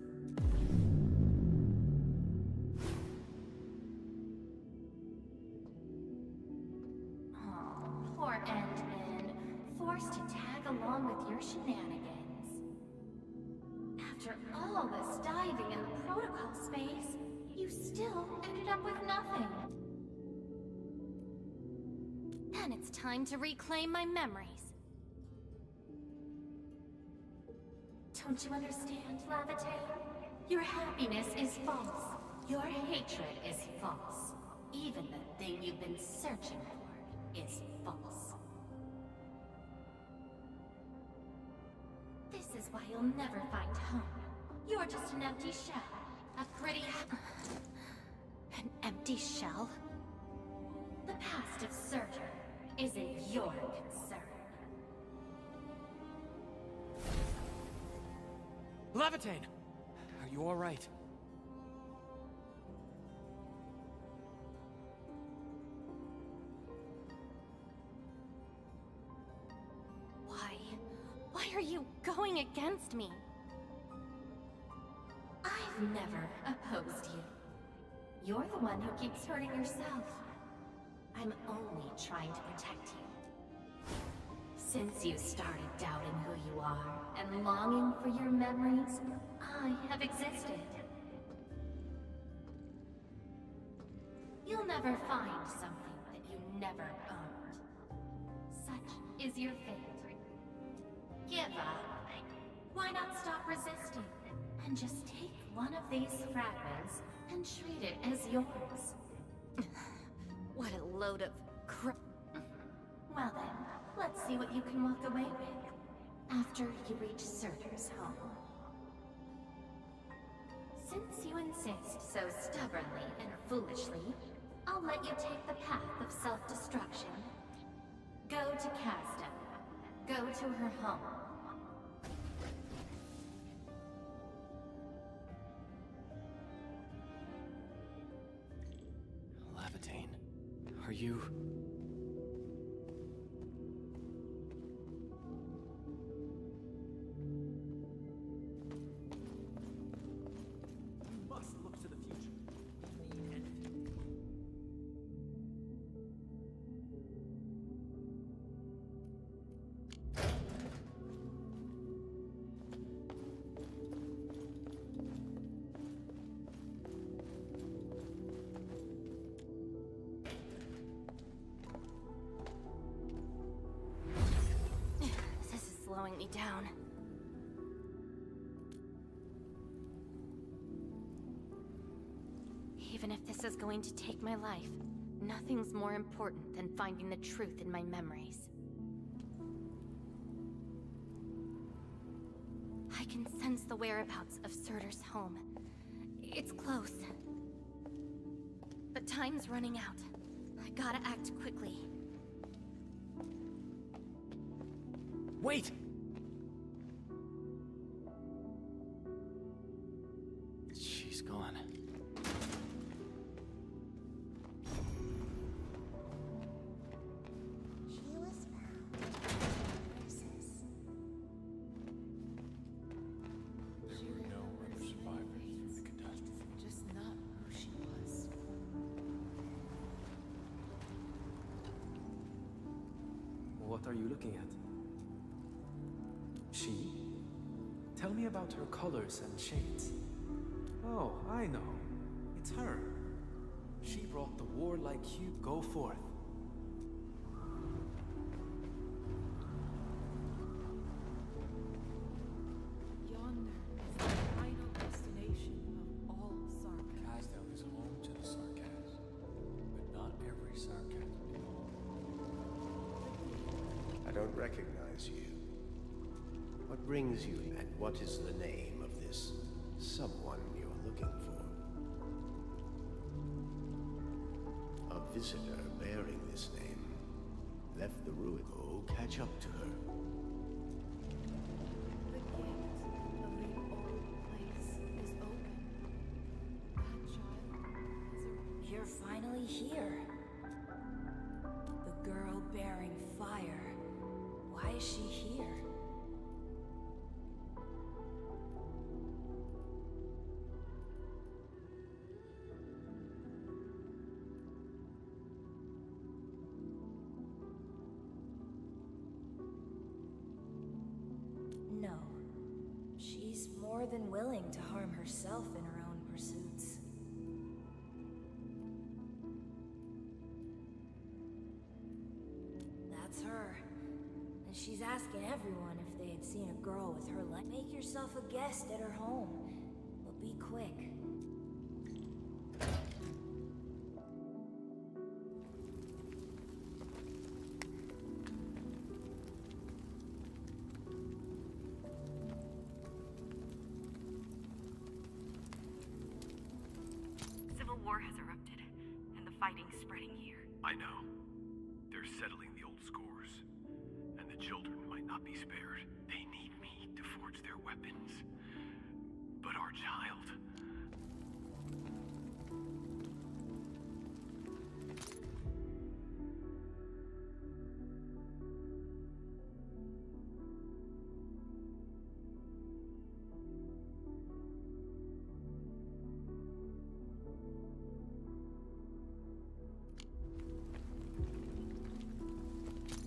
Oh, poor Endman. Forced to tag along with your shenanigans. After all this diving in the protocol space, you still ended up with nothing. Then it's time to reclaim my memories. Don't you understand, Lavatae? Your happiness is false. Your hatred is false. Even the thing you've been searching for is false. This is why you'll never find home. You're just an empty shell. A pretty... An empty shell? The past of Surtur isn't your concern. Lavatae! Are you alright? Why are you going against me? I've never opposed you. You're the one who keeps hurting yourself. I'm only trying to protect you. Since you started doubting who you are and longing for your memories, I have existed. You'll never find something that you never owned. Such is your fate. Give up. Why not stop resisting and just take one of these fragments and treat it as yours? What a load of crap. Well then, let's see what you can walk away with after you reach Surtur's home. Since you insist so stubbornly and foolishly, I'll let you take the path of self-destruction. Go to Casda. Go to her home. Lavatae, are you... We must look to the future. We need Endfield. me down. Even if this is going to take my life, nothing's more important than finding the truth in my memories. I can sense the whereabouts of Surtur's home. It's close. But time's running out. I gotta act quickly. Wait! She's gone. She was found. Versus. There were no other survivors from the catastrophe. Just not who she was. What are you looking at? She? Tell me about her colors and shades. Oh, I know. It's her. She brought the warlike hue. Go forth. Yonder is the final destination of all sarcasm. Casdale is home to the sarcasm, but not every sarcasm. I don't recognize you. What brings you, and what is the name of this someone you're looking for? A visitor bearing this name left the ruin. Go catch up to her. The gate of the old place is open. That child has a... You're finally here. The girl bearing fire. Why is she here? No. She's more than willing to harm herself in her own pursuits. That's her. And she's asking everyone if they had seen a girl with her light. Make yourself a guest at her home, but be quick. Civil war has erupted, and the fighting's spreading here. I know. They're settling the old scores. And the children might not be spared. They need me to forge their weapons. But our child...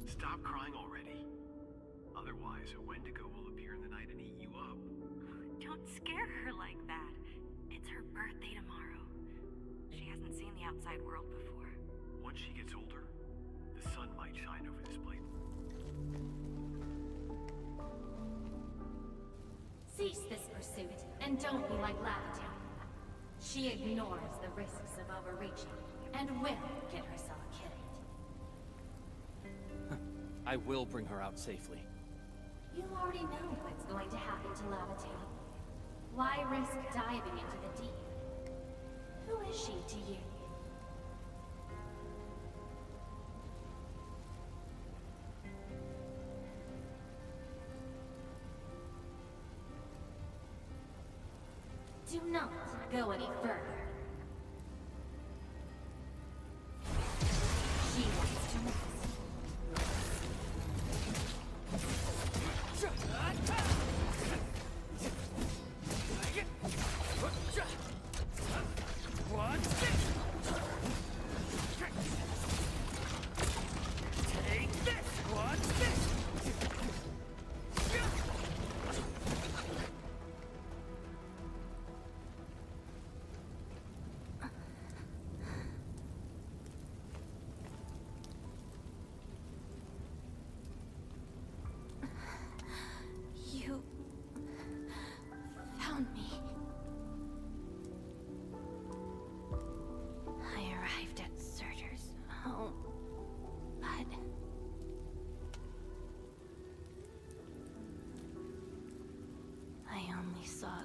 Stop crying already. Otherwise, a Wendigo will appear in the night and eat you up. Don't scare her like that. It's her birthday tomorrow. She hasn't seen the outside world before. Once she gets older, the sun might shine over this place. Cease this pursuit, and don't be like Lavatown. She ignores the risks of overreaching, and will get herself killed. I will bring her out safely. You already know what's going to happen to Lavatown. Why risk diving into the deep? Who is she to you? Do not go any further. She wants to rest.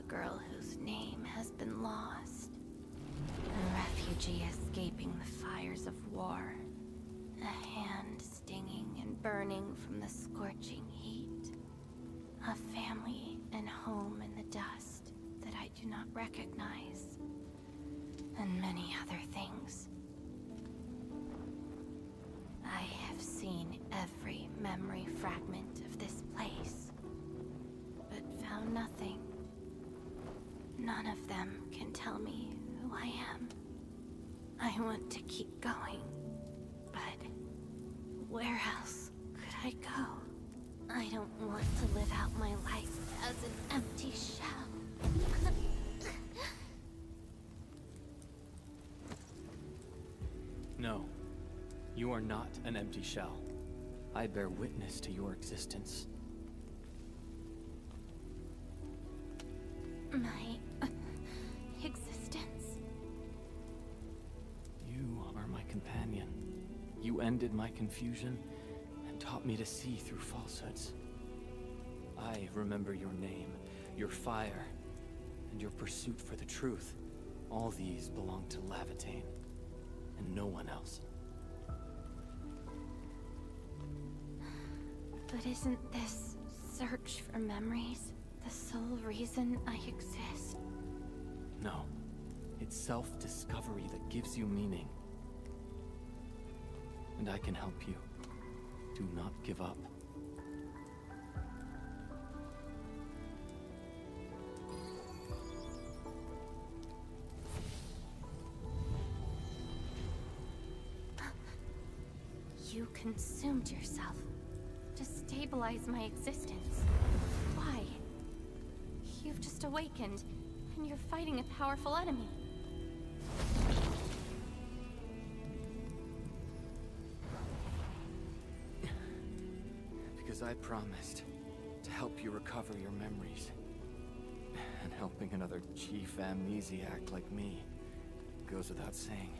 girl whose name has been lost. A refugee escaping the fires of war. A hand stinging and burning from the scorching heat. A family and home in the dust that I do not recognize. And many other things. I have seen every memory fragment of this place, but found nothing. None of them can tell me who I am. I want to keep going, but where else could I go? I don't want to live out my life as an empty shell. No. You are not an empty shell. I bear witness to your existence. My existence? You are my companion. You ended my confusion and taught me to see through falsehoods. I remember your name, your fire, and your pursuit for the truth. All these belong to Lavatane, and no one else. But isn't this search for memories the sole reason I exist? No. It's self-discovery that gives you meaning. And I can help you. Do not give up. You consumed yourself to stabilize my existence. Why? You've just awakened, and you're fighting a powerful enemy. Because I promised to help you recover your memories. And helping another chief amnesiac like me goes without saying.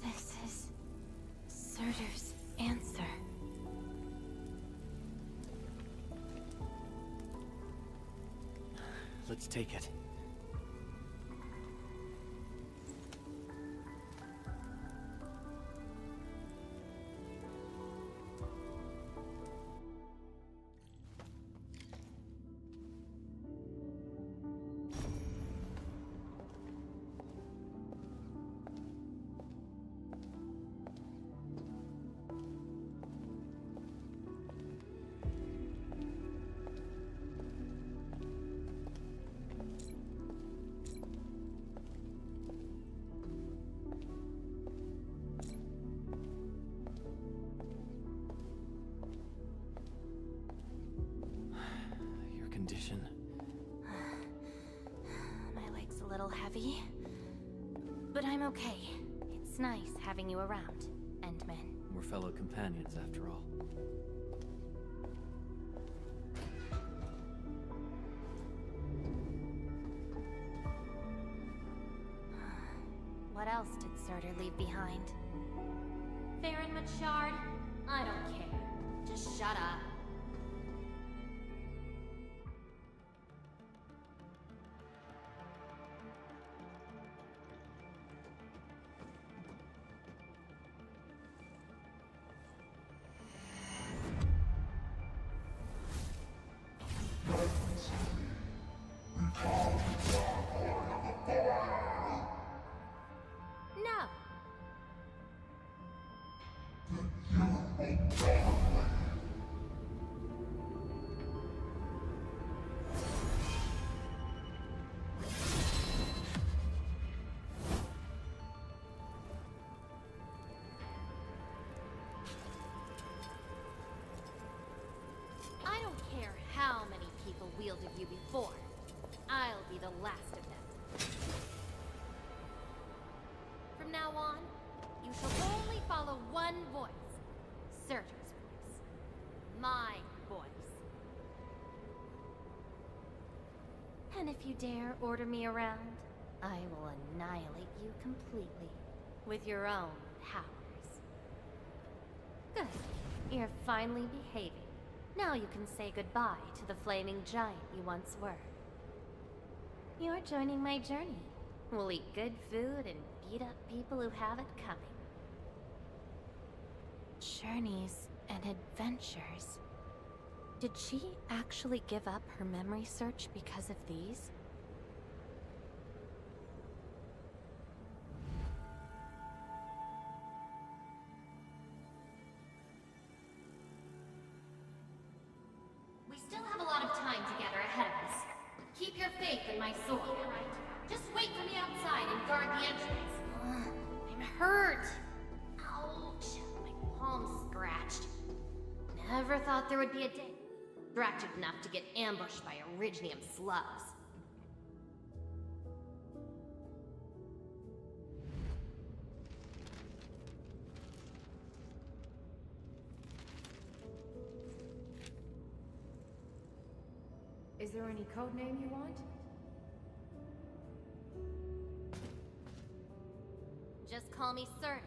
This is Surtur's answer. Let's take it. Condition. My leg's a little heavy, but I'm okay. It's nice having you around, Endman. We're fellow companions, after all. What else did Surtur leave behind? Farron Machard? I don't care. Just shut up. No. I don't care how many people wielded you before. I'll be the last of them. From now on, you shall only follow one voice. Surtur's voice. My voice. And if you dare order me around, I will annihilate you completely. With your own powers. Good. You're finally behaving. Now you can say goodbye to the flaming giant you once were. You're joining my journey. We'll eat good food and beat up people who have it coming. Journeys and adventures. Did she actually give up her memory search because of these? We still have a lot of time together ahead of us. Keep your faith in my sword, alright? Just wait for me outside and guard the entrance. I'm hurt. Ouch. My palm's scratched. Never thought there would be a day distracted enough to get ambushed by Originium slugs. Is there any code name you want? Just call me Sir.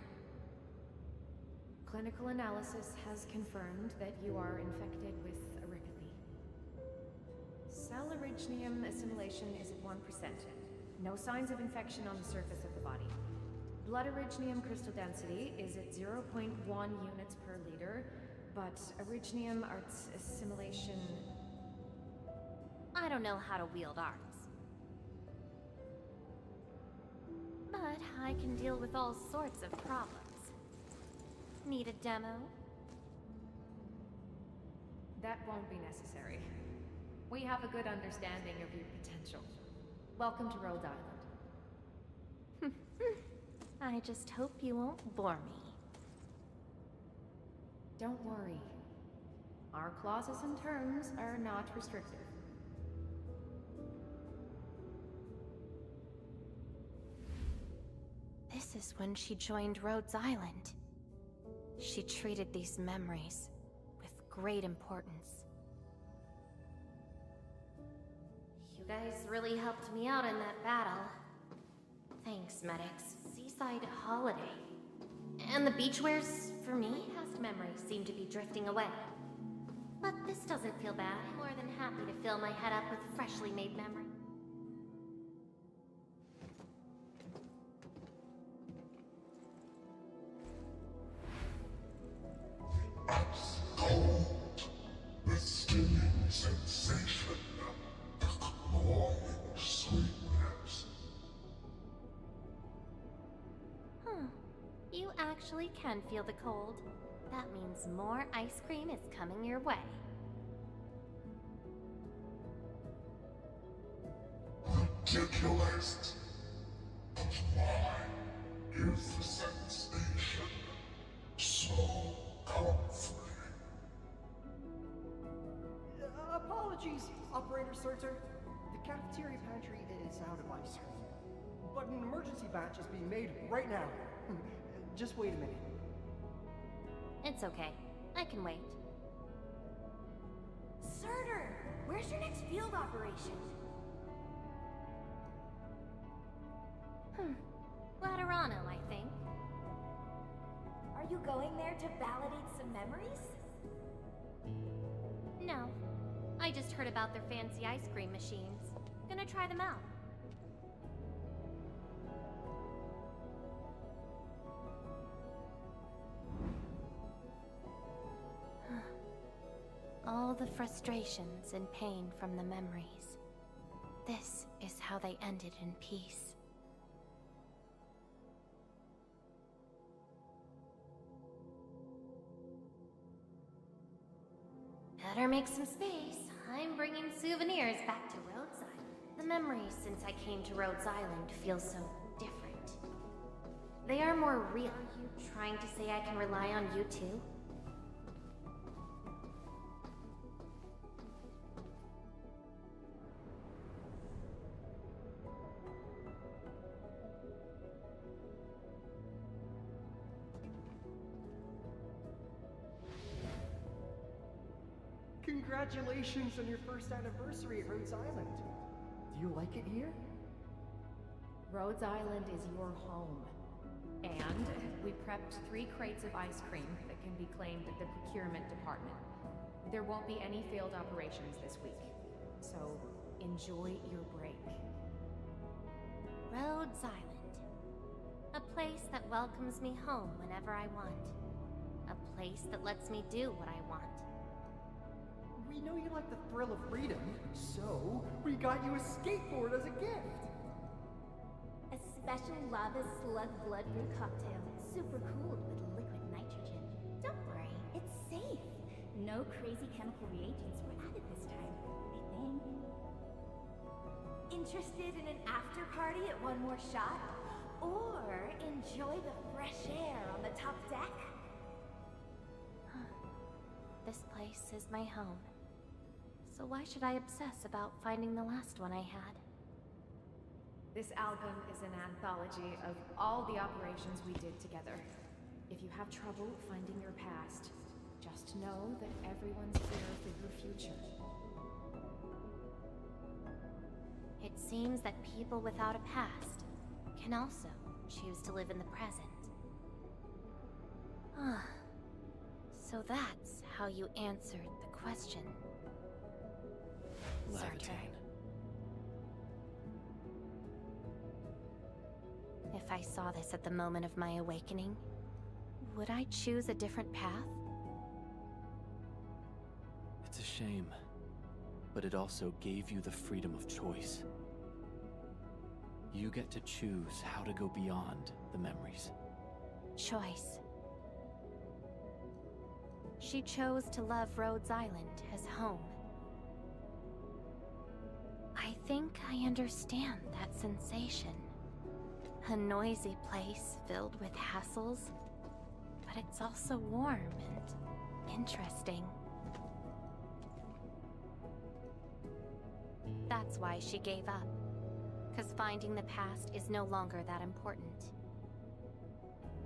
Clinical analysis has confirmed that you are infected with Arachne. Cell originium assimilation is at 1%. No signs of infection on the surface of the body. Blood originium crystal density is at 0.1 units per liter, but originium arts assimilation... I don't know how to wield arms. But I can deal with all sorts of problems. Need a demo? That won't be necessary. We have a good understanding of your potential. Welcome to Rhodes Island. I just hope you won't bore me. Don't worry. Our clauses and terms are not restrictive. This is when she joined Rhodes Island. She treated these memories with great importance. You guys really helped me out in that battle. Thanks, medics. Seaside holiday. And the beachwares, for me, past memories seem to be drifting away. But this doesn't feel bad. I'm more than happy to fill my head up with freshly made memories. Sensation, cloying sweetness. You actually can feel the cold. That means more ice cream is coming your way. Ridiculous. But why is the sensation so comforting? Apologies, Operator Surtur. The cafeteria pantry is out of ice cream. But an emergency batch is being made right now. Just wait a minute. It's okay. I can wait. Surtur, where's your next field operation? Laterano, I think. Are you going there to validate some memories? No. I just heard about their fancy ice cream machines. Gonna try them out. All the frustrations and pain from the memories. This is how they ended in peace. Better make some space. I'm bringing souvenirs back to Rhodes Island. The memories since I came to Rhodes Island feel so different. They are more real. Are you trying to say I can rely on you too? Congratulations on your first anniversary at Rhodes Island. Do you like it here? Rhodes Island is your home. And planned, we prepped 3 crates of ice cream that can be claimed at the procurement department. There won't be any failed operations this week, so enjoy your break. Rhodes Island. A place that welcomes me home whenever I want. A place that lets me do what I want. We know you like the thrill of freedom, so we got you a skateboard as a gift. A special lava slug blood brew cocktail, super cooled with liquid nitrogen. Don't worry, it's safe. No crazy chemical reagents were added this time, I think. Interested in an after party at One More Shot? Or enjoy the fresh air on the top deck? This place is my home. So why should I obsess about finding the last one I had? This album is an anthology of all the operations we did together. If you have trouble finding your past, just know that everyone's here for your future. It seems that people without a past can also choose to live in the present. Ah, so that's how you answered the question. Levitate. If I saw this at the moment of my awakening, would I choose a different path? It's a shame, but it also gave you the freedom of choice. You get to choose how to go beyond the memories. Choice. She chose to love Rhodes Island as home. I think I understand that sensation. A noisy place filled with hassles, but it's also warm and interesting. That's why she gave up. 'Cause finding the past is no longer that important.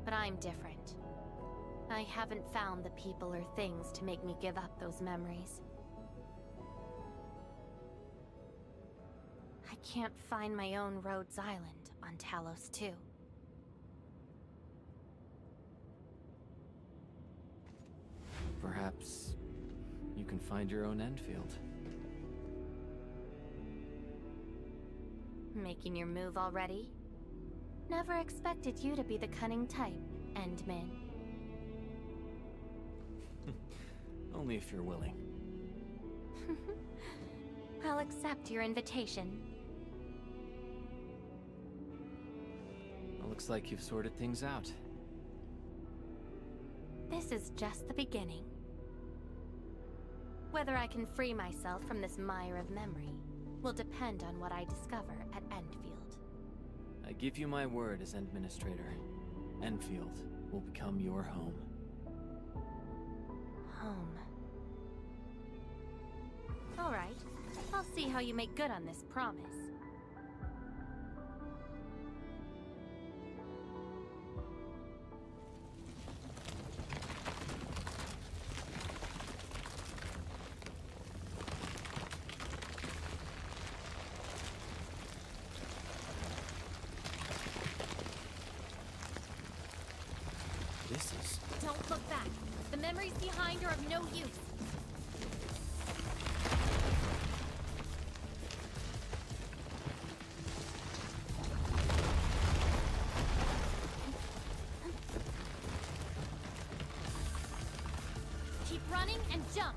But I'm different. I haven't found the people or things to make me give up those memories. I can't find my own Rhodes Island on Talos 2. Perhaps you can find your own Endfield. Making your move already? Never expected you to be the cunning type, Endmin. Only if you're willing. I'll accept your invitation. It looks like you've sorted things out. This is just the beginning. Whether I can free myself from this mire of memory will depend on what I discover at Endfield. I give you my word as Administrator. Endfield will become your home. Home. All right. I'll see how you make good on this promise. This is... Don't look back. The memories behind are of no use. Keep running and jump.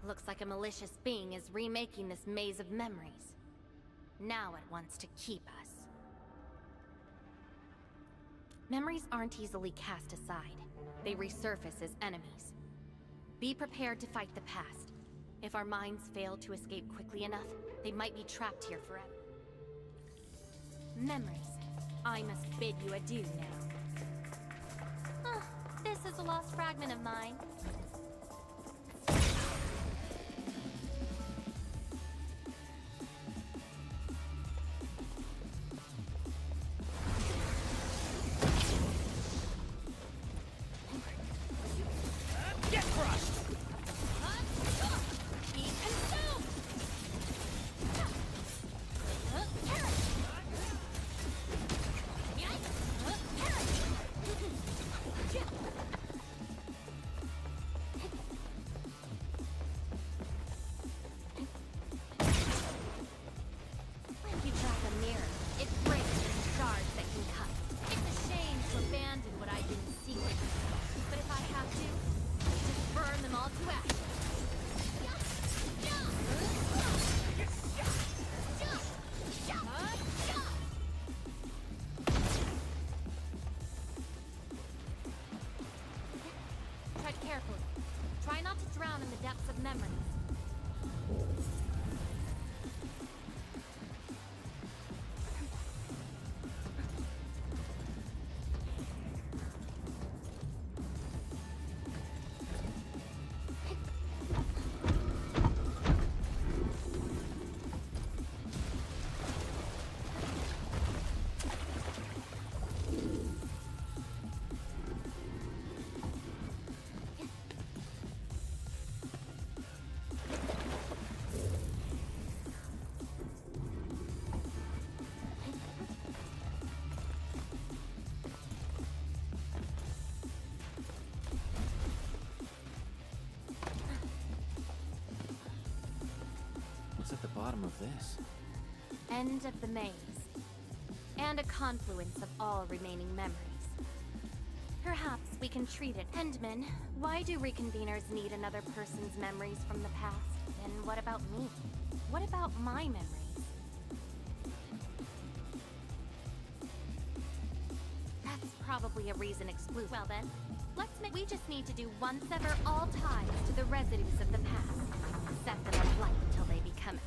Looks like a malicious being is remaking this maze of memories. Now it wants to keep us. Memories aren't easily cast aside. They resurface as enemies. Be prepared to fight the past. If our minds fail to escape quickly enough, they might be trapped here forever. Memories. I must bid you adieu now. This is a lost fragment of mine. What's at the bottom of this? End of the maze. And a confluence of all remaining memories. Perhaps we can treat it. Endman, why do reconveners need another person's memories from the past? And what about me? What about my memories? That's probably a reason exclude. Well then, we just need to do one sever all ties to the residues of the past. Set them aflight until they become.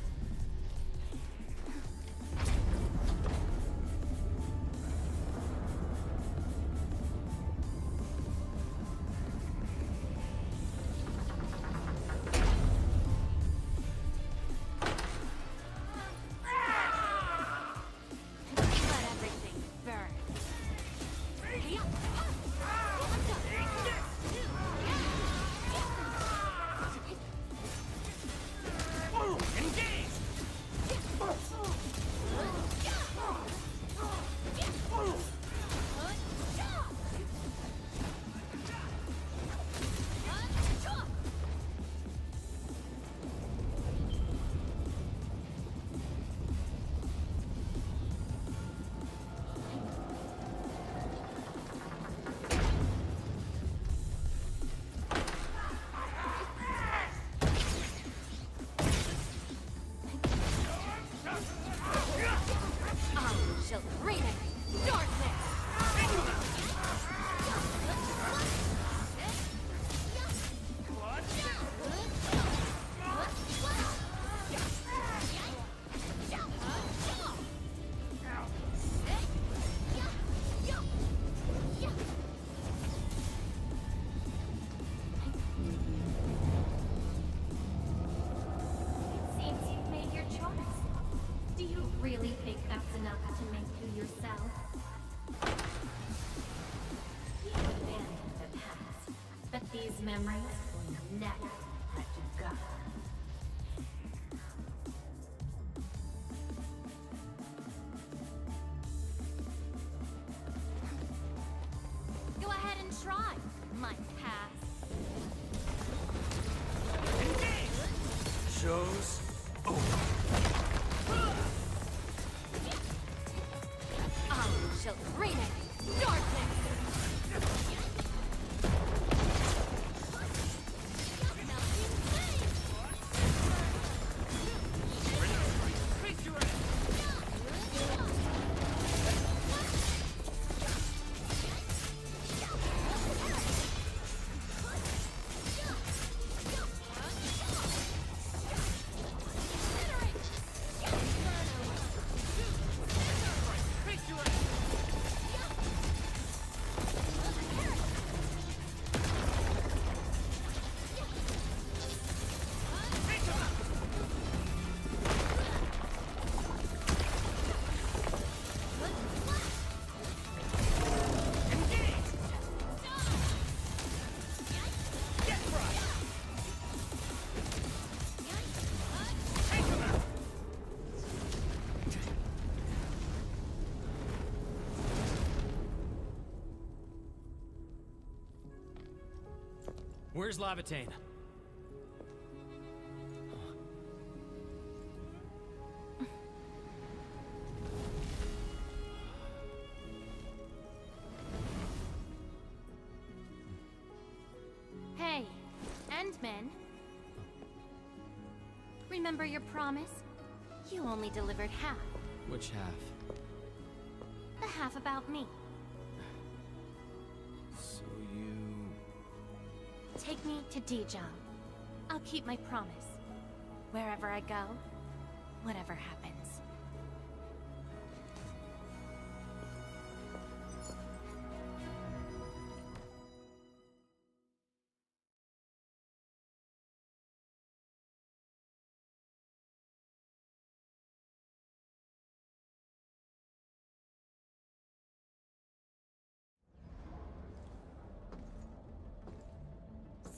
Really think that's enough to make you yourself? You abandoned the past, but these memories will never let you go. Go ahead and try, my past. Show's over. Shall reign in darkness! Where's Lavatane? Hey, Endman. Remember your promise? You only delivered half. Which half? The half about me. So you... Take me to Dijon. I'll keep my promise. Wherever I go, whatever happens.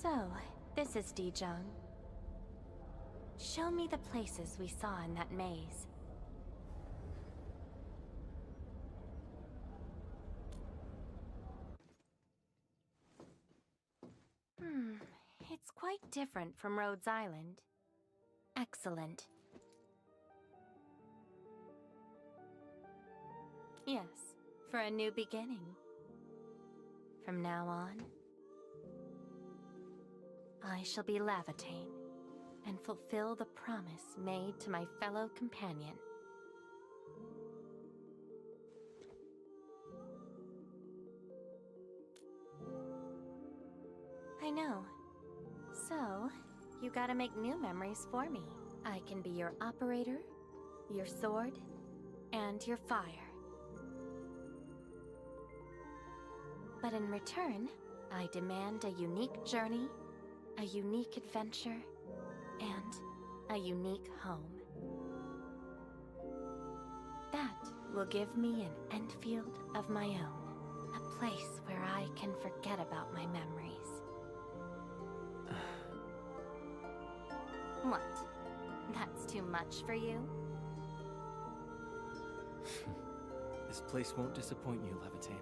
So, this is Dijon. Show me the places we saw in that maze. It's quite different from Rhodes Island. Excellent. Yes, for a new beginning. From now on, I shall be Lavatane and fulfill the promise made to my fellow companion. I know. So, you gotta make new memories for me. I can be your operator, your sword, and your fire. But in return, I demand a unique journey, a unique adventure, and a unique home. That will give me an Endfield of my own, a place where I can forget about my memories. What? That's too much for you? This place won't disappoint you, Levitain.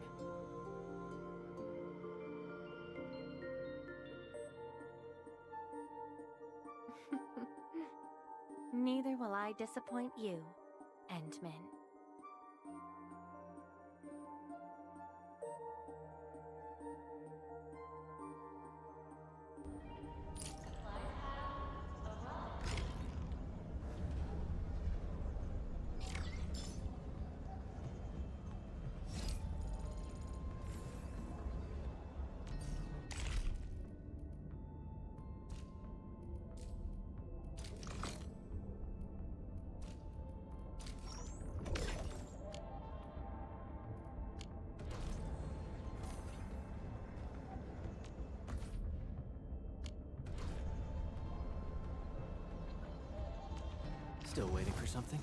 Neither will I disappoint you, Endman. Still waiting for something?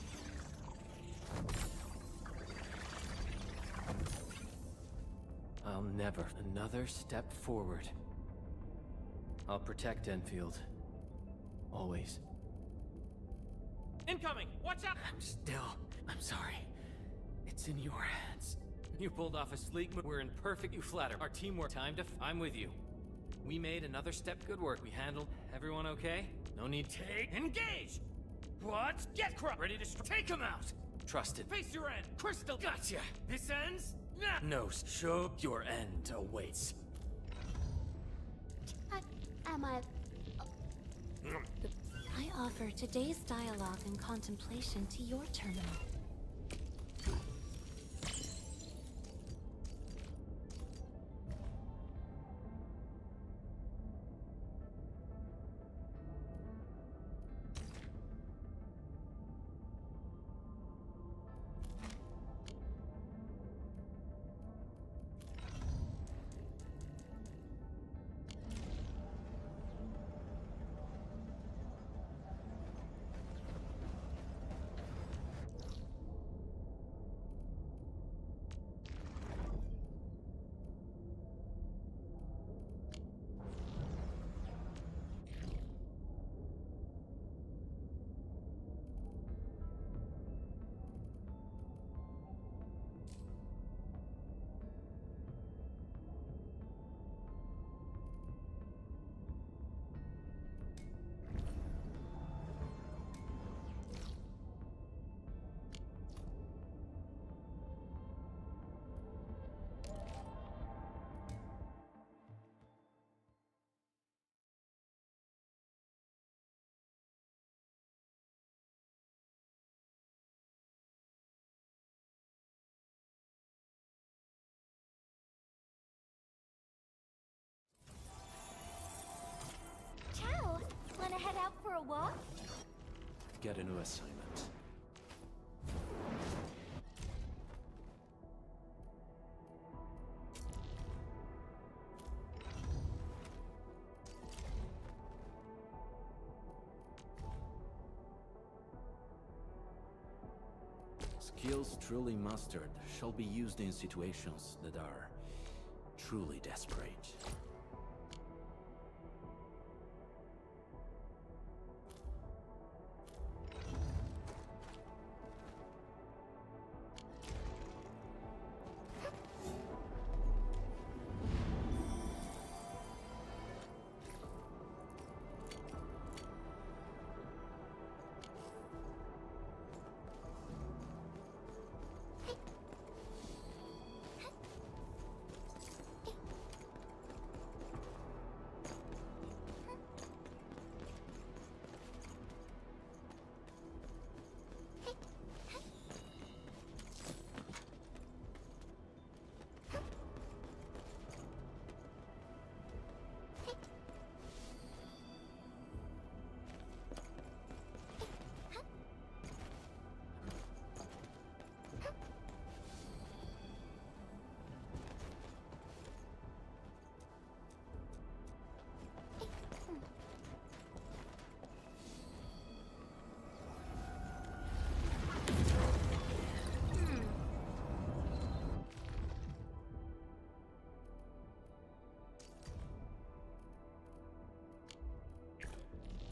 I'll never another step forward. I'll protect Enfield. Always. Incoming! Watch out! I'm sorry. It's in your hands. You pulled off a sleek move. We're in perfect. You flatter. Our teamwork. I'm with you. We made another step. Good work. We handled. Everyone okay? No need. Engage! What? Get crushed! Ready to take him out! Trust it. Face your end! Crystal! Gotcha! This ends now! No, show your end awaits. I offer today's dialogue and contemplation to your terminal. Ciao! Wanna head out for a walk? Get a new assignment. Skills truly mastered shall be used in situations that are truly desperate.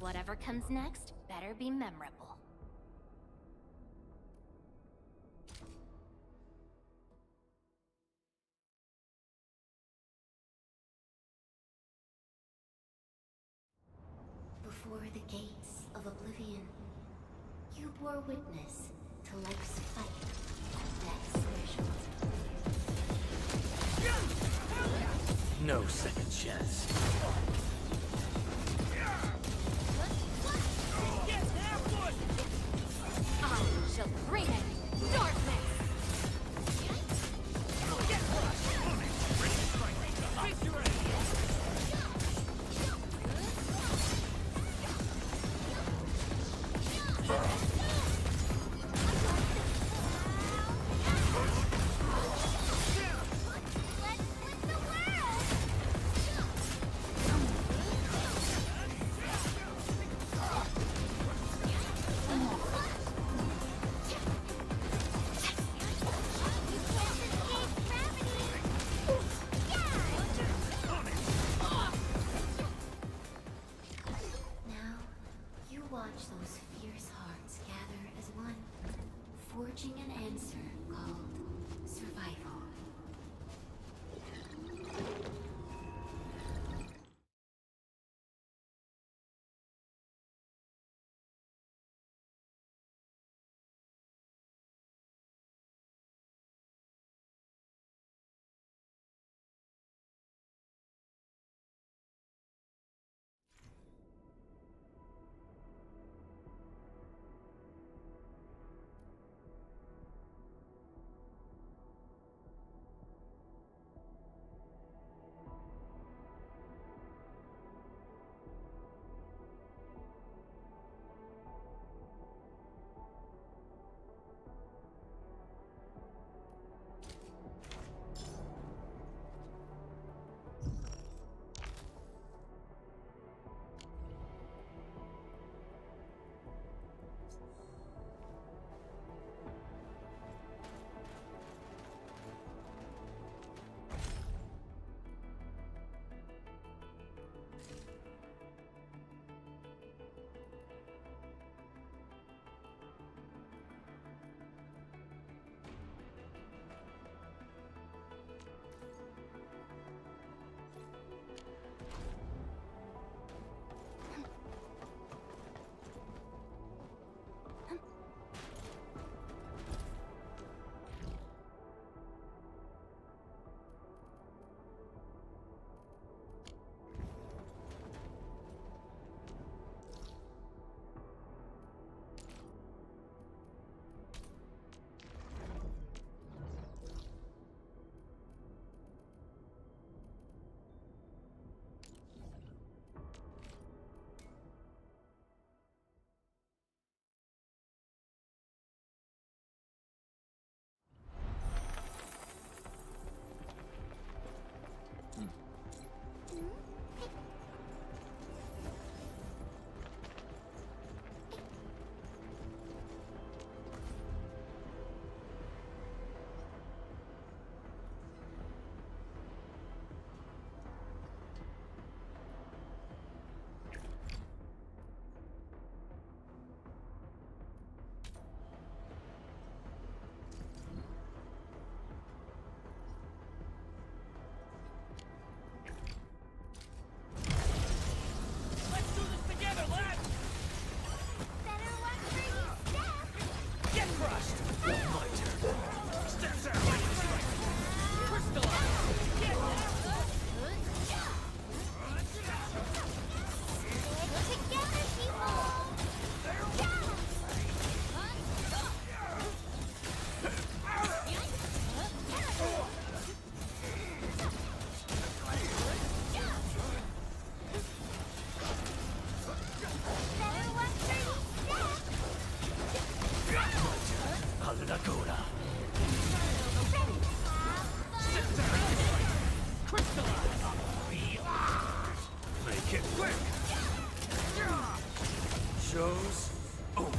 Whatever comes next better be memorable. Before the gates of oblivion, you bore witness to life's fight at death's threshold. No second chance. I shall bring it darkness! Forging an answer called survival. Show's over.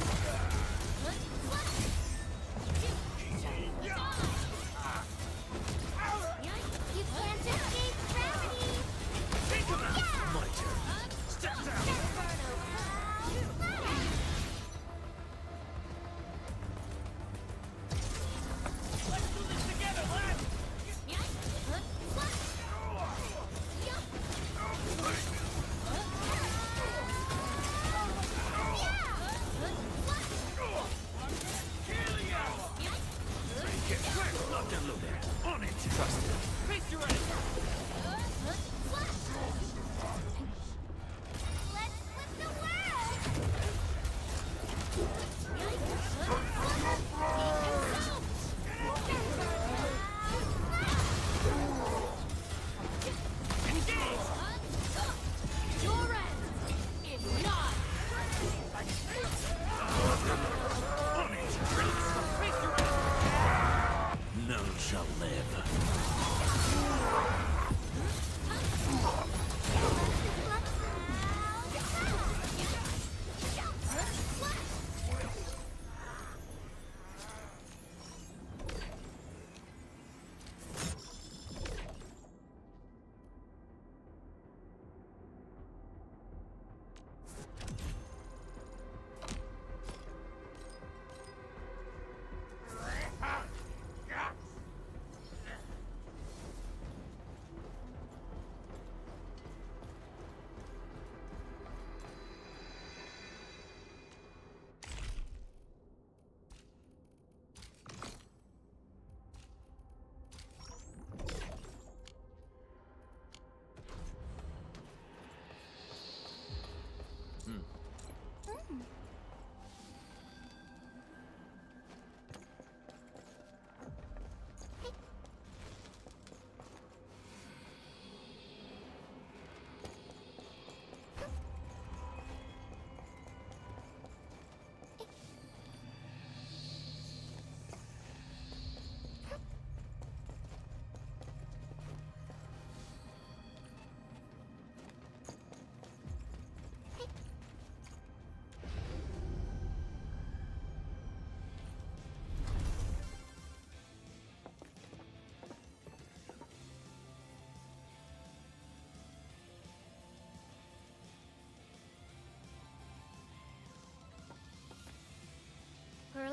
You can't escape gravity! My turn. Step down.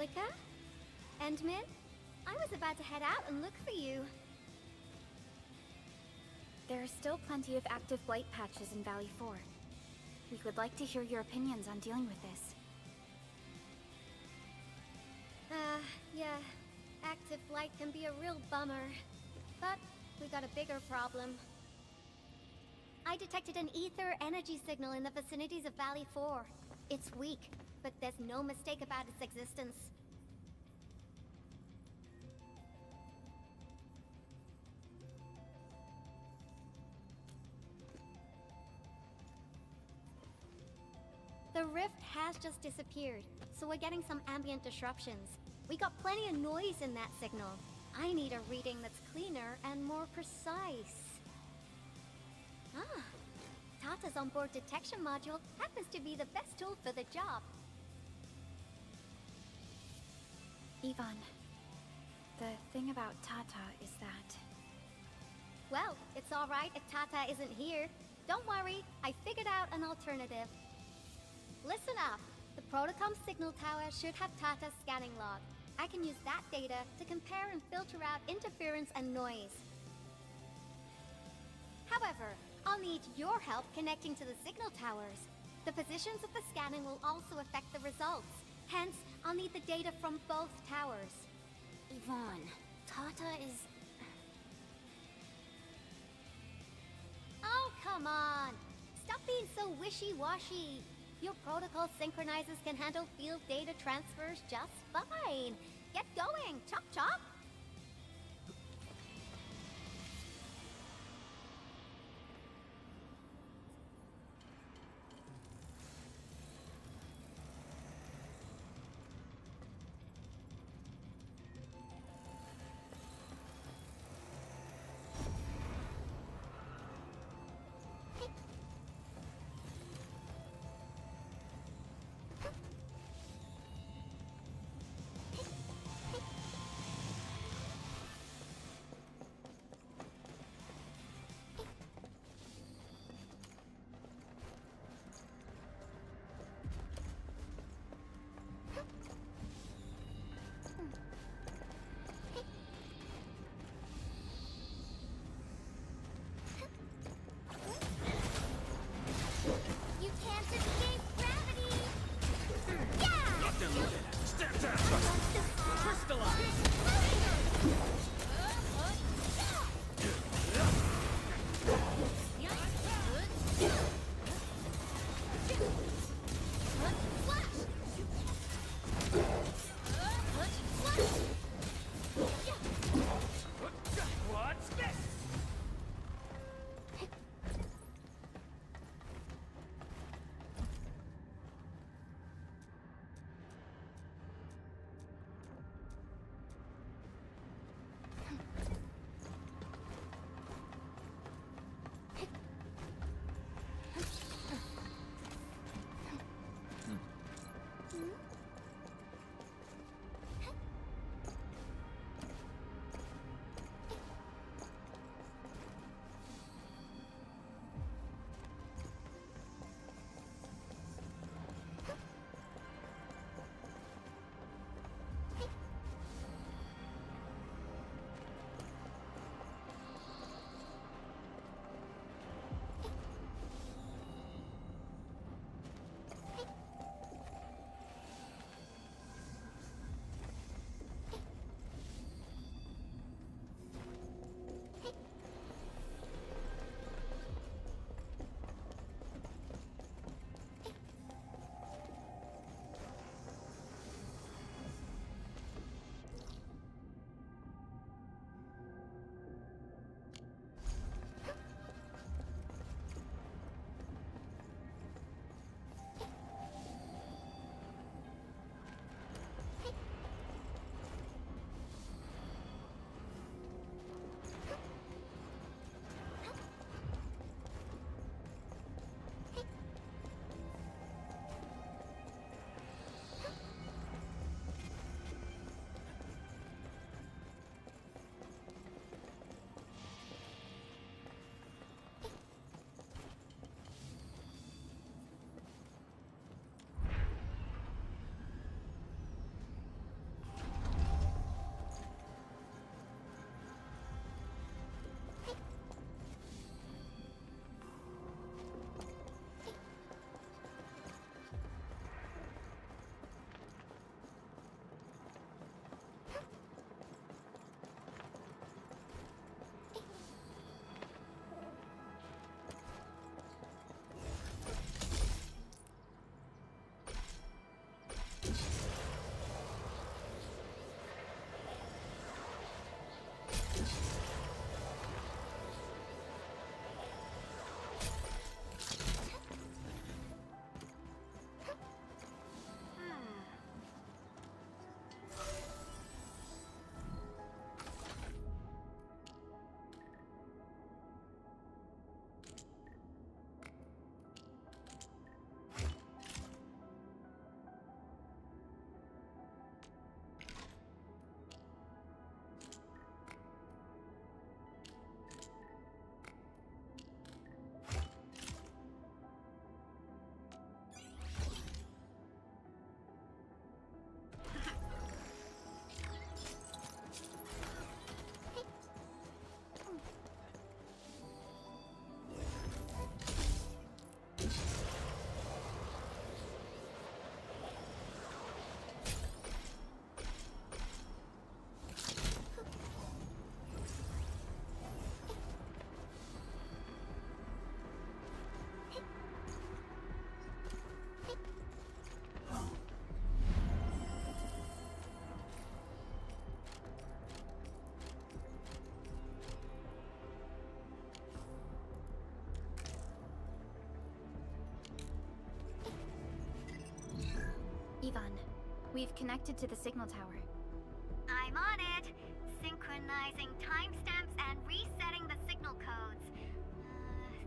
Angelica? Endman? I was about to head out and look for you. There are still plenty of active blight patches in Valley 4. We would like to hear your opinions on dealing with this. Yeah. Active blight can be a real bummer. But we got a bigger problem. I detected an ether energy signal in the vicinities of Valley 4. It's weak, but there's no mistake about its existence. The rift has just disappeared, so we're getting some ambient disruptions. We got plenty of noise in that signal. I need a reading that's cleaner and more precise. Ah, Tata's onboard detection module happens to be the best tool for the job. Yvonne, the thing about Tata is that... Well, it's alright if Tata isn't here. Don't worry, I figured out an alternative. Listen up. The Protocom signal tower should have Tata's scanning log. I can use that data to compare and filter out interference and noise. However, I'll need your help connecting to the signal towers. The positions of the scanning will also affect the results. Hence, I'll need the data from both towers. Yvonne, Tata is... Oh, come on! Stop being so wishy-washy! Your protocol synchronizers can handle field data transfers just fine. Get going! Chop chop! We've connected to the signal tower. I'm on it. Synchronizing timestamps and resetting the signal codes.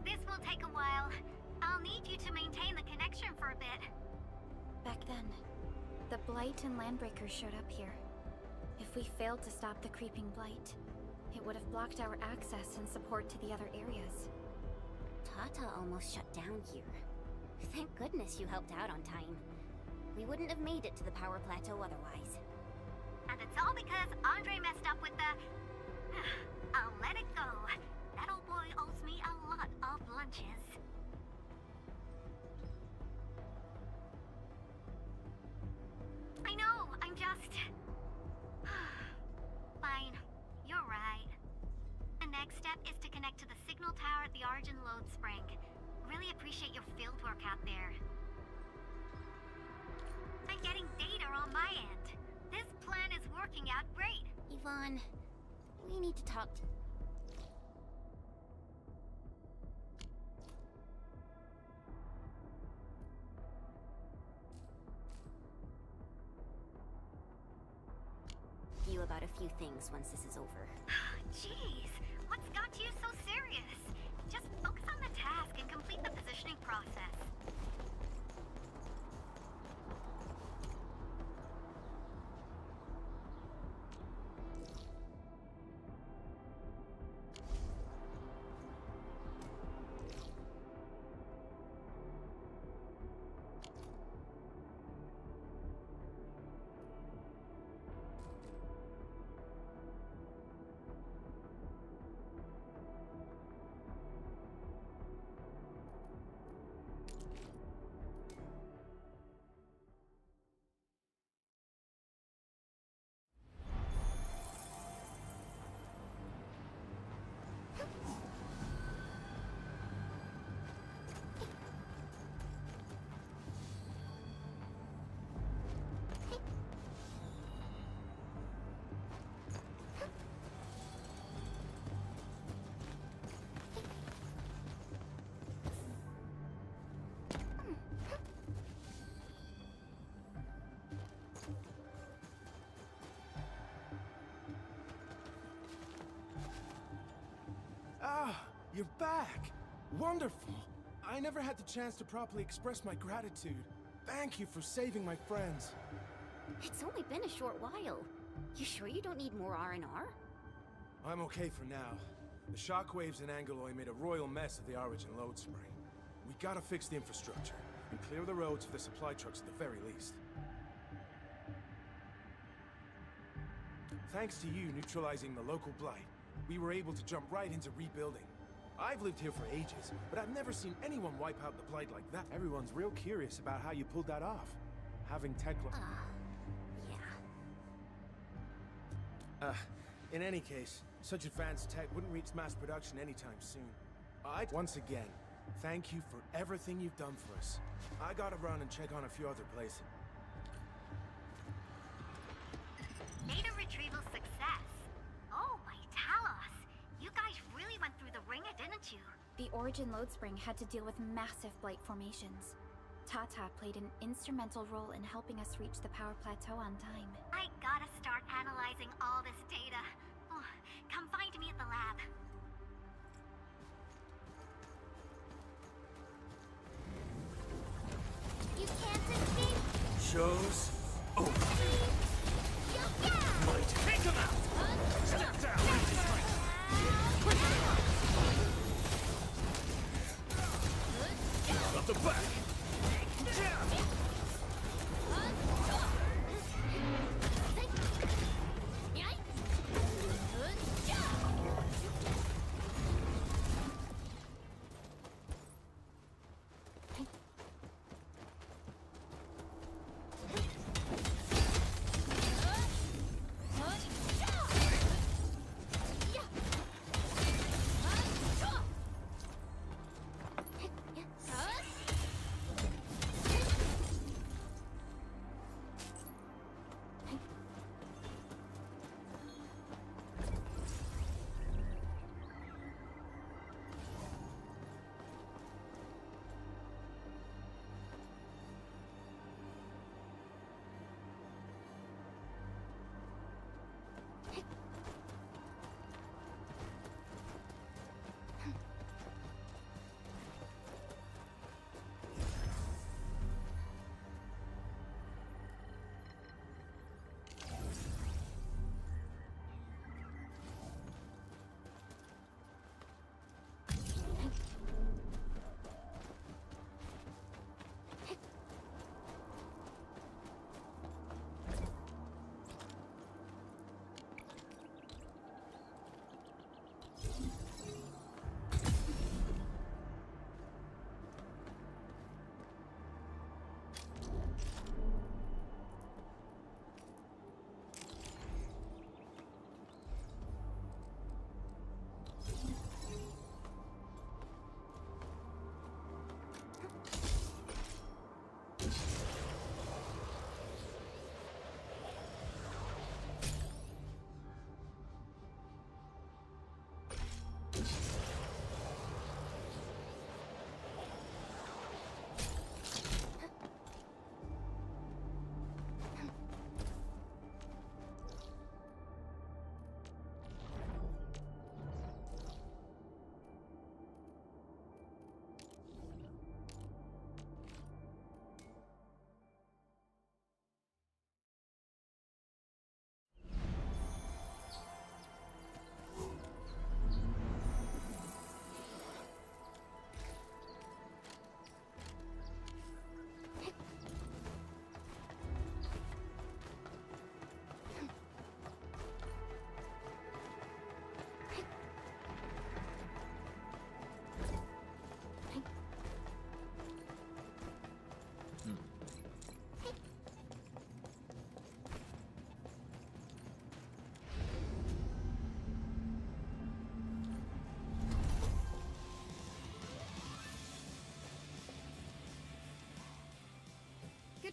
This will take a while. I'll need you to maintain the connection for a bit. Back then, the Blight and Landbreakers showed up here. If we failed to stop the creeping Blight, it would have blocked our access and support to the other areas. Tata almost shut down here. Thank goodness you helped out on time. We wouldn't have made it to the power plateau otherwise. And it's all because Andre messed up with the... I'll let it go. That old boy owes me a lot of lunches. I know, I'm just... Fine. You're right. The next step is to connect to the signal tower at the Origin Load Spring. Really appreciate your field work out there. I'm getting data on my end. This plan is working out great. Yvonne, we need to talk. You about a few things once this is over. Jeez, what's got you so serious? Just focus on the task and complete the positioning process. Ah, you're back! Wonderful! I never had the chance to properly express my gratitude. Thank you for saving my friends. It's only been a short while. You sure you don't need more R&R? I'm okay for now. The shockwaves in Angeloy made a royal mess of the Origin Load Spring. We gotta fix the infrastructure, and clear the roads for the supply trucks at the very least. Thanks to you neutralizing the local blight, we were able to jump right into rebuilding. I've lived here for ages, but I've never seen anyone wipe out the blight like that. Everyone's real curious about how you pulled that off. Having tech in any case, such advanced tech wouldn't reach mass production anytime soon. Once again, thank you for everything you've done for us. I gotta run and check on a few other places. Data retrieval success. Oh, my Talos. You guys really went through the ringer, didn't you? The Origin Load Spring had to deal with massive blight formations. Tata played an instrumental role in helping us reach the power plateau on time. I gotta start analyzing all this data. Oh, come find me at the lab. You can't escape! Show's over. Yeah! Might take him out! Step down! Up the back!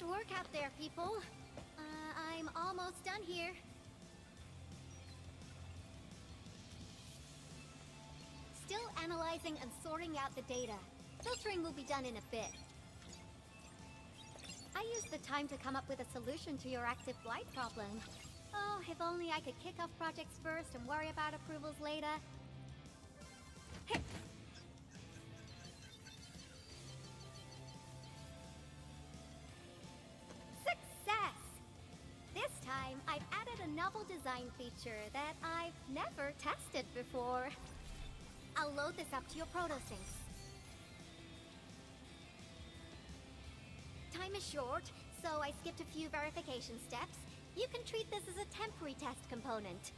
work out there, people. I'm almost done here. Still analyzing and sorting out the data. Filtering will be done in a bit. I used the time to come up with a solution to your active blight problem. Oh, if only I could kick off projects first and worry about approvals later. Hey. Success! This time, I've added a novel design feature that I've never tested before. I'll load this up to your protosyncs. Time is short, so I skipped a few verification steps. You can treat this as a temporary test component.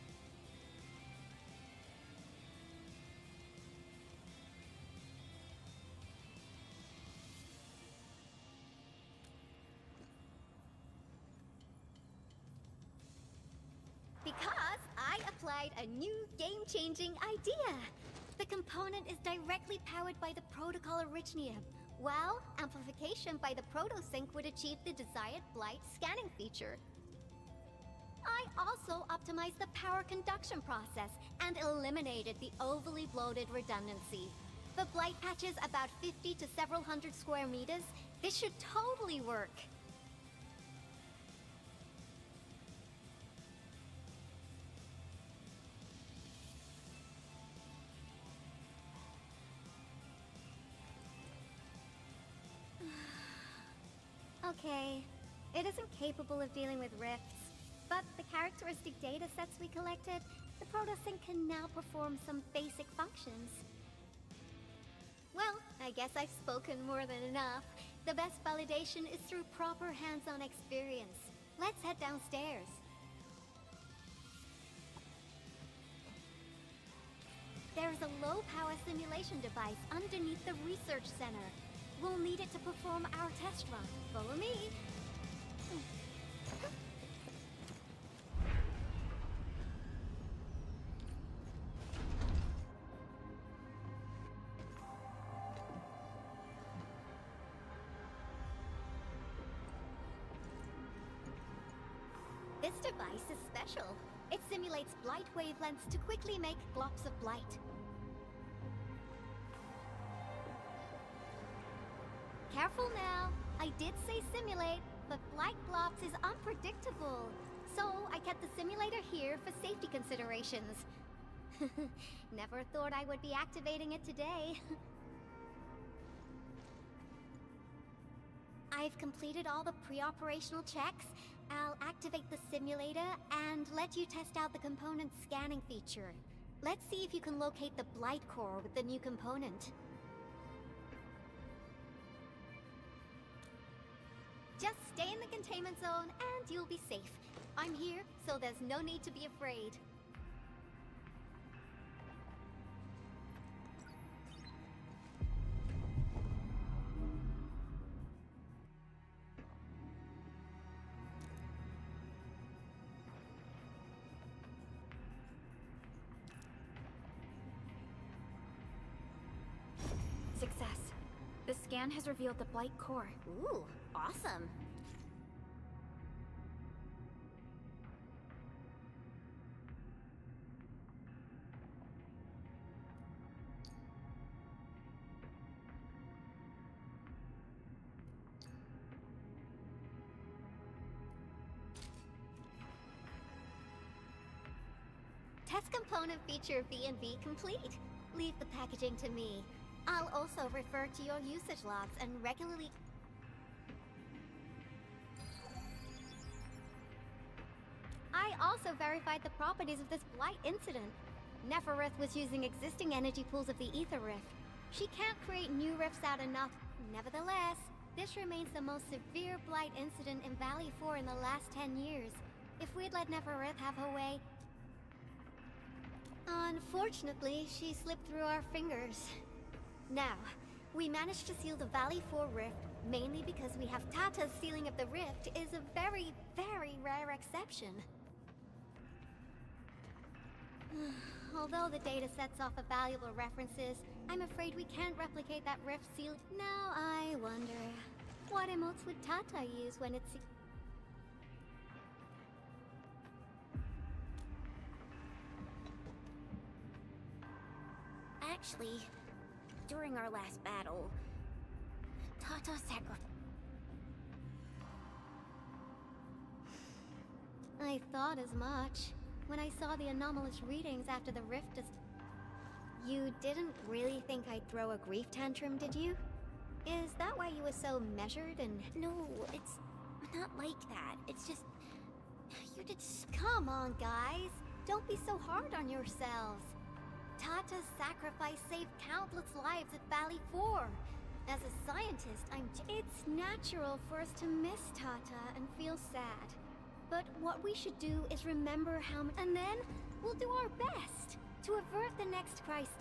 Because I applied a new game-changing idea. The component is directly powered by the protocol Arknights, while amplification by the protosync would achieve the desired blight scanning feature. I also optimized the power conduction process and eliminated the overly bloated redundancy. For blight patches about 50 to several hundred square meters, this should totally work. Okay, it isn't capable of dealing with rifts, but the characteristic data sets we collected, the protosync can now perform some basic functions. Well, I guess I've spoken more than enough. The best validation is through proper hands-on experience. Let's head downstairs. There's a low-power simulation device underneath the research center. We'll need it to perform our test run. Follow me. This device is special. It simulates blight wavelengths to quickly make glops of blight. Careful now. I did say simulate, but blight globs is unpredictable. So I kept the simulator here for safety considerations. Never thought I would be activating it today. I've completed all the pre-operational checks. I'll activate the simulator and let you test out the component scanning feature. Let's see if you can locate the blight core with the new component. Just stay in the containment zone and you'll be safe. I'm here, so there's no need to be afraid. Success. The scan has revealed the blight core. Ooh, awesome. Test component feature B&B complete. Leave the packaging to me. I'll also refer to your usage logs and regularly... I also verified the properties of this blight incident. Neferith was using existing energy pools of the Ether Rift. She can't create new rifts out enough. Nevertheless, this remains the most severe blight incident in Valley 4 in the last 10 years. If we'd let Neferith have her way... Unfortunately, she slipped through our fingers. Now, we managed to seal the Valley 4 rift, mainly because we have Tata's sealing of the rift is a very, very rare exception. Although the data sets offer valuable references, I'm afraid we can't replicate that rift seal. Now I wonder, What emotes would Tata use when it's... Actually, during our last battle, Tata sacrificed. I thought as much. When I saw the anomalous readings after the rift You didn't really think I'd throw a grief tantrum, did you? Is that why you were so measured and... No, it's not like that. It's just... You did... Come on, guys. Don't be so hard on yourselves. Tata's sacrifice saved countless lives at Valley 4. As a scientist, It's natural for us to miss Tata and feel sad. But what we should do is remember how... And then, we'll do our best to avert the next crisis.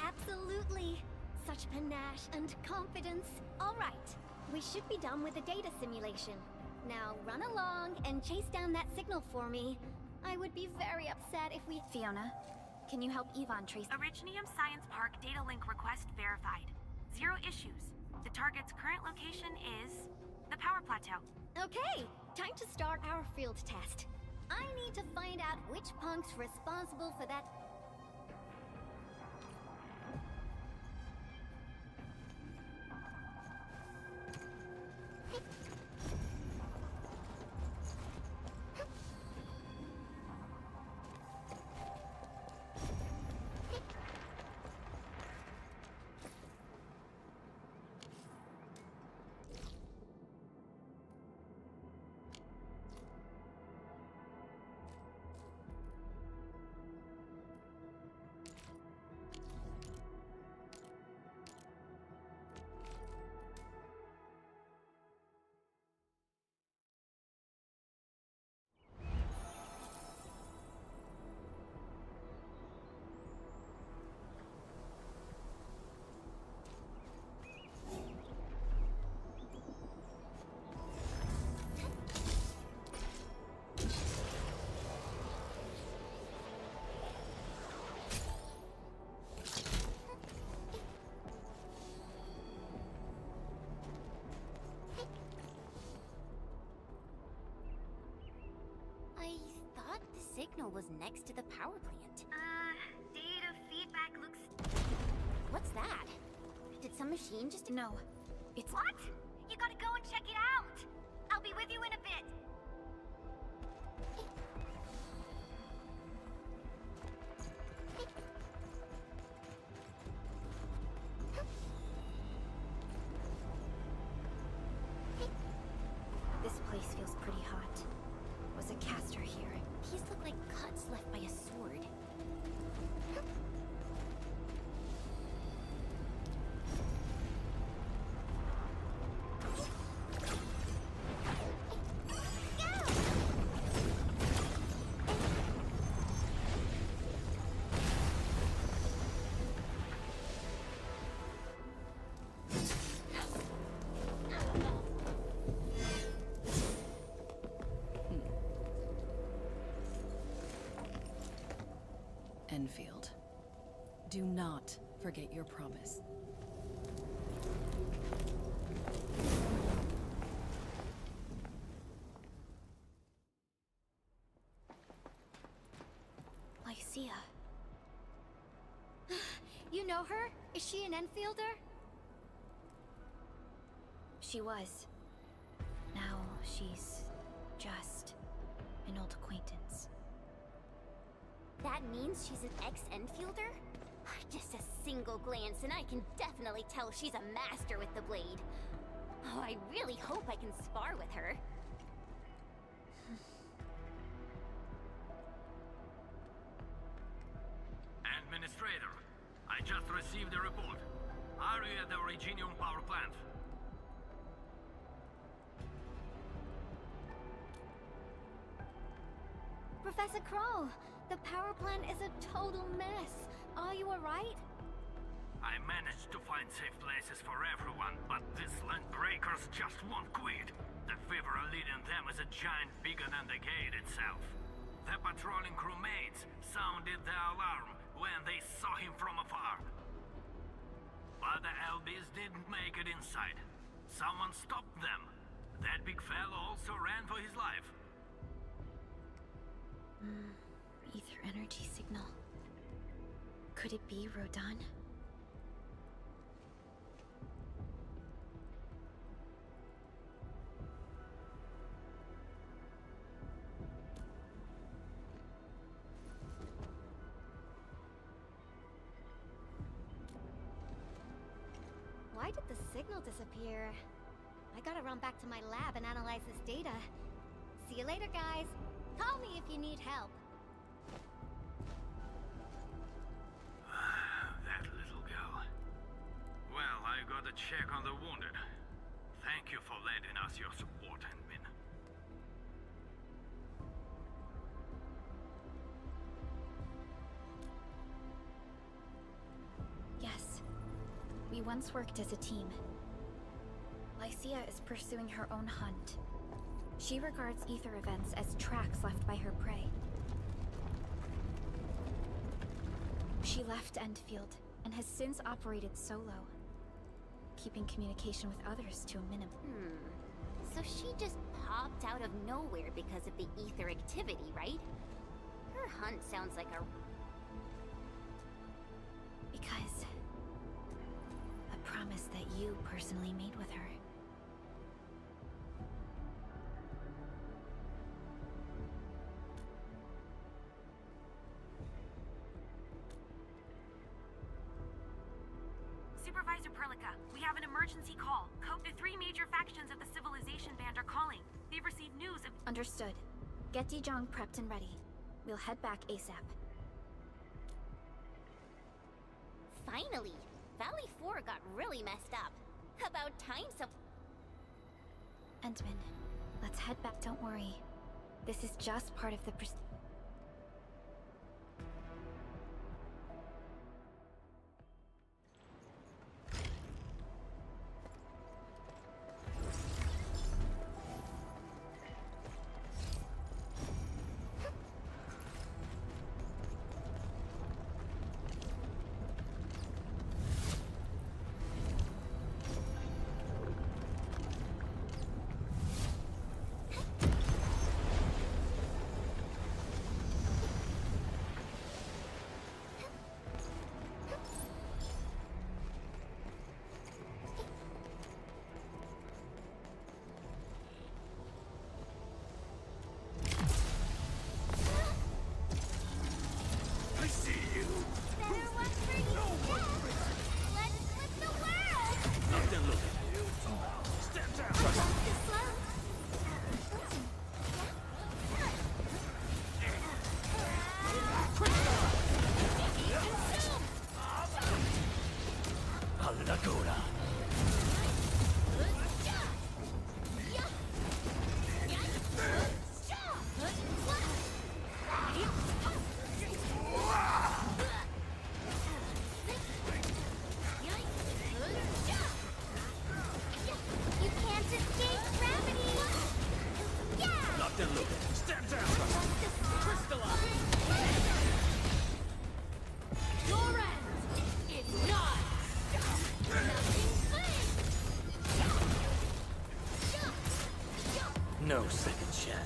Absolutely. Such panache and confidence. All right. We should be done with the data simulation. Now run along and chase down that signal for me. I would be very upset if we... Fiona, can you help Yvonne trace... Originium Science Park data link request verified. 0 issues. The target's current location is... the power plateau. Okay, time to start our field test. I need to find out which punk's responsible for that... Signal was next to the power plant. Data feedback looks... What's that? Did some machine just... No, it's... What? You gotta go and check it out! I'll be with you in a bit! This place feels pretty hot. Was a caster here? These look like cuts left by a sword. Endfield. Do not forget your promise. Lycia. You know her? Is she an Enfielder? She was. Now she's just an old acquaintance. That means she's an ex-Enfielder? Just a single glance and I can definitely tell she's a master with the blade. Oh, I really hope I can spar with her. Administrator, I just received a report. Are you at the Originium power plant? Professor Crow, the power plant is a total mess. Are you alright? I managed to find safe places for everyone, but these land breakers just won't quit. The fever leading them is a giant bigger than the gate itself. The patrolling crewmates sounded the alarm when they saw him from afar. But the LBs didn't make it inside. Someone stopped them. That big fellow also ran for his life. Ether energy signal. Could it be Rodan? Why did the signal disappear? I gotta run back to my lab and analyze this data. See you later, guys. Call me if you need help. That little girl. Well, I gotta check on the wounded. Thank you for lending us your support, Endmin. Yes. We once worked as a team. Lycia is pursuing her own hunt. She regards ether events as tracks left by her prey. She left Endfield and has since operated solo, keeping communication with others to a minimum. So she just popped out of nowhere because of the ether activity, right? Her hunt sounds like a... Because... a promise that you personally made with her. Supervisor Perlica, we have an emergency call. The three major factions of the Civilization Band are calling. They've received news of... Understood. Get Dijong prepped and ready. We'll head back ASAP. Finally! Valley 4 got really messed up. About time some... Endman, let's head back. Don't worry. This is just part of the No second chance.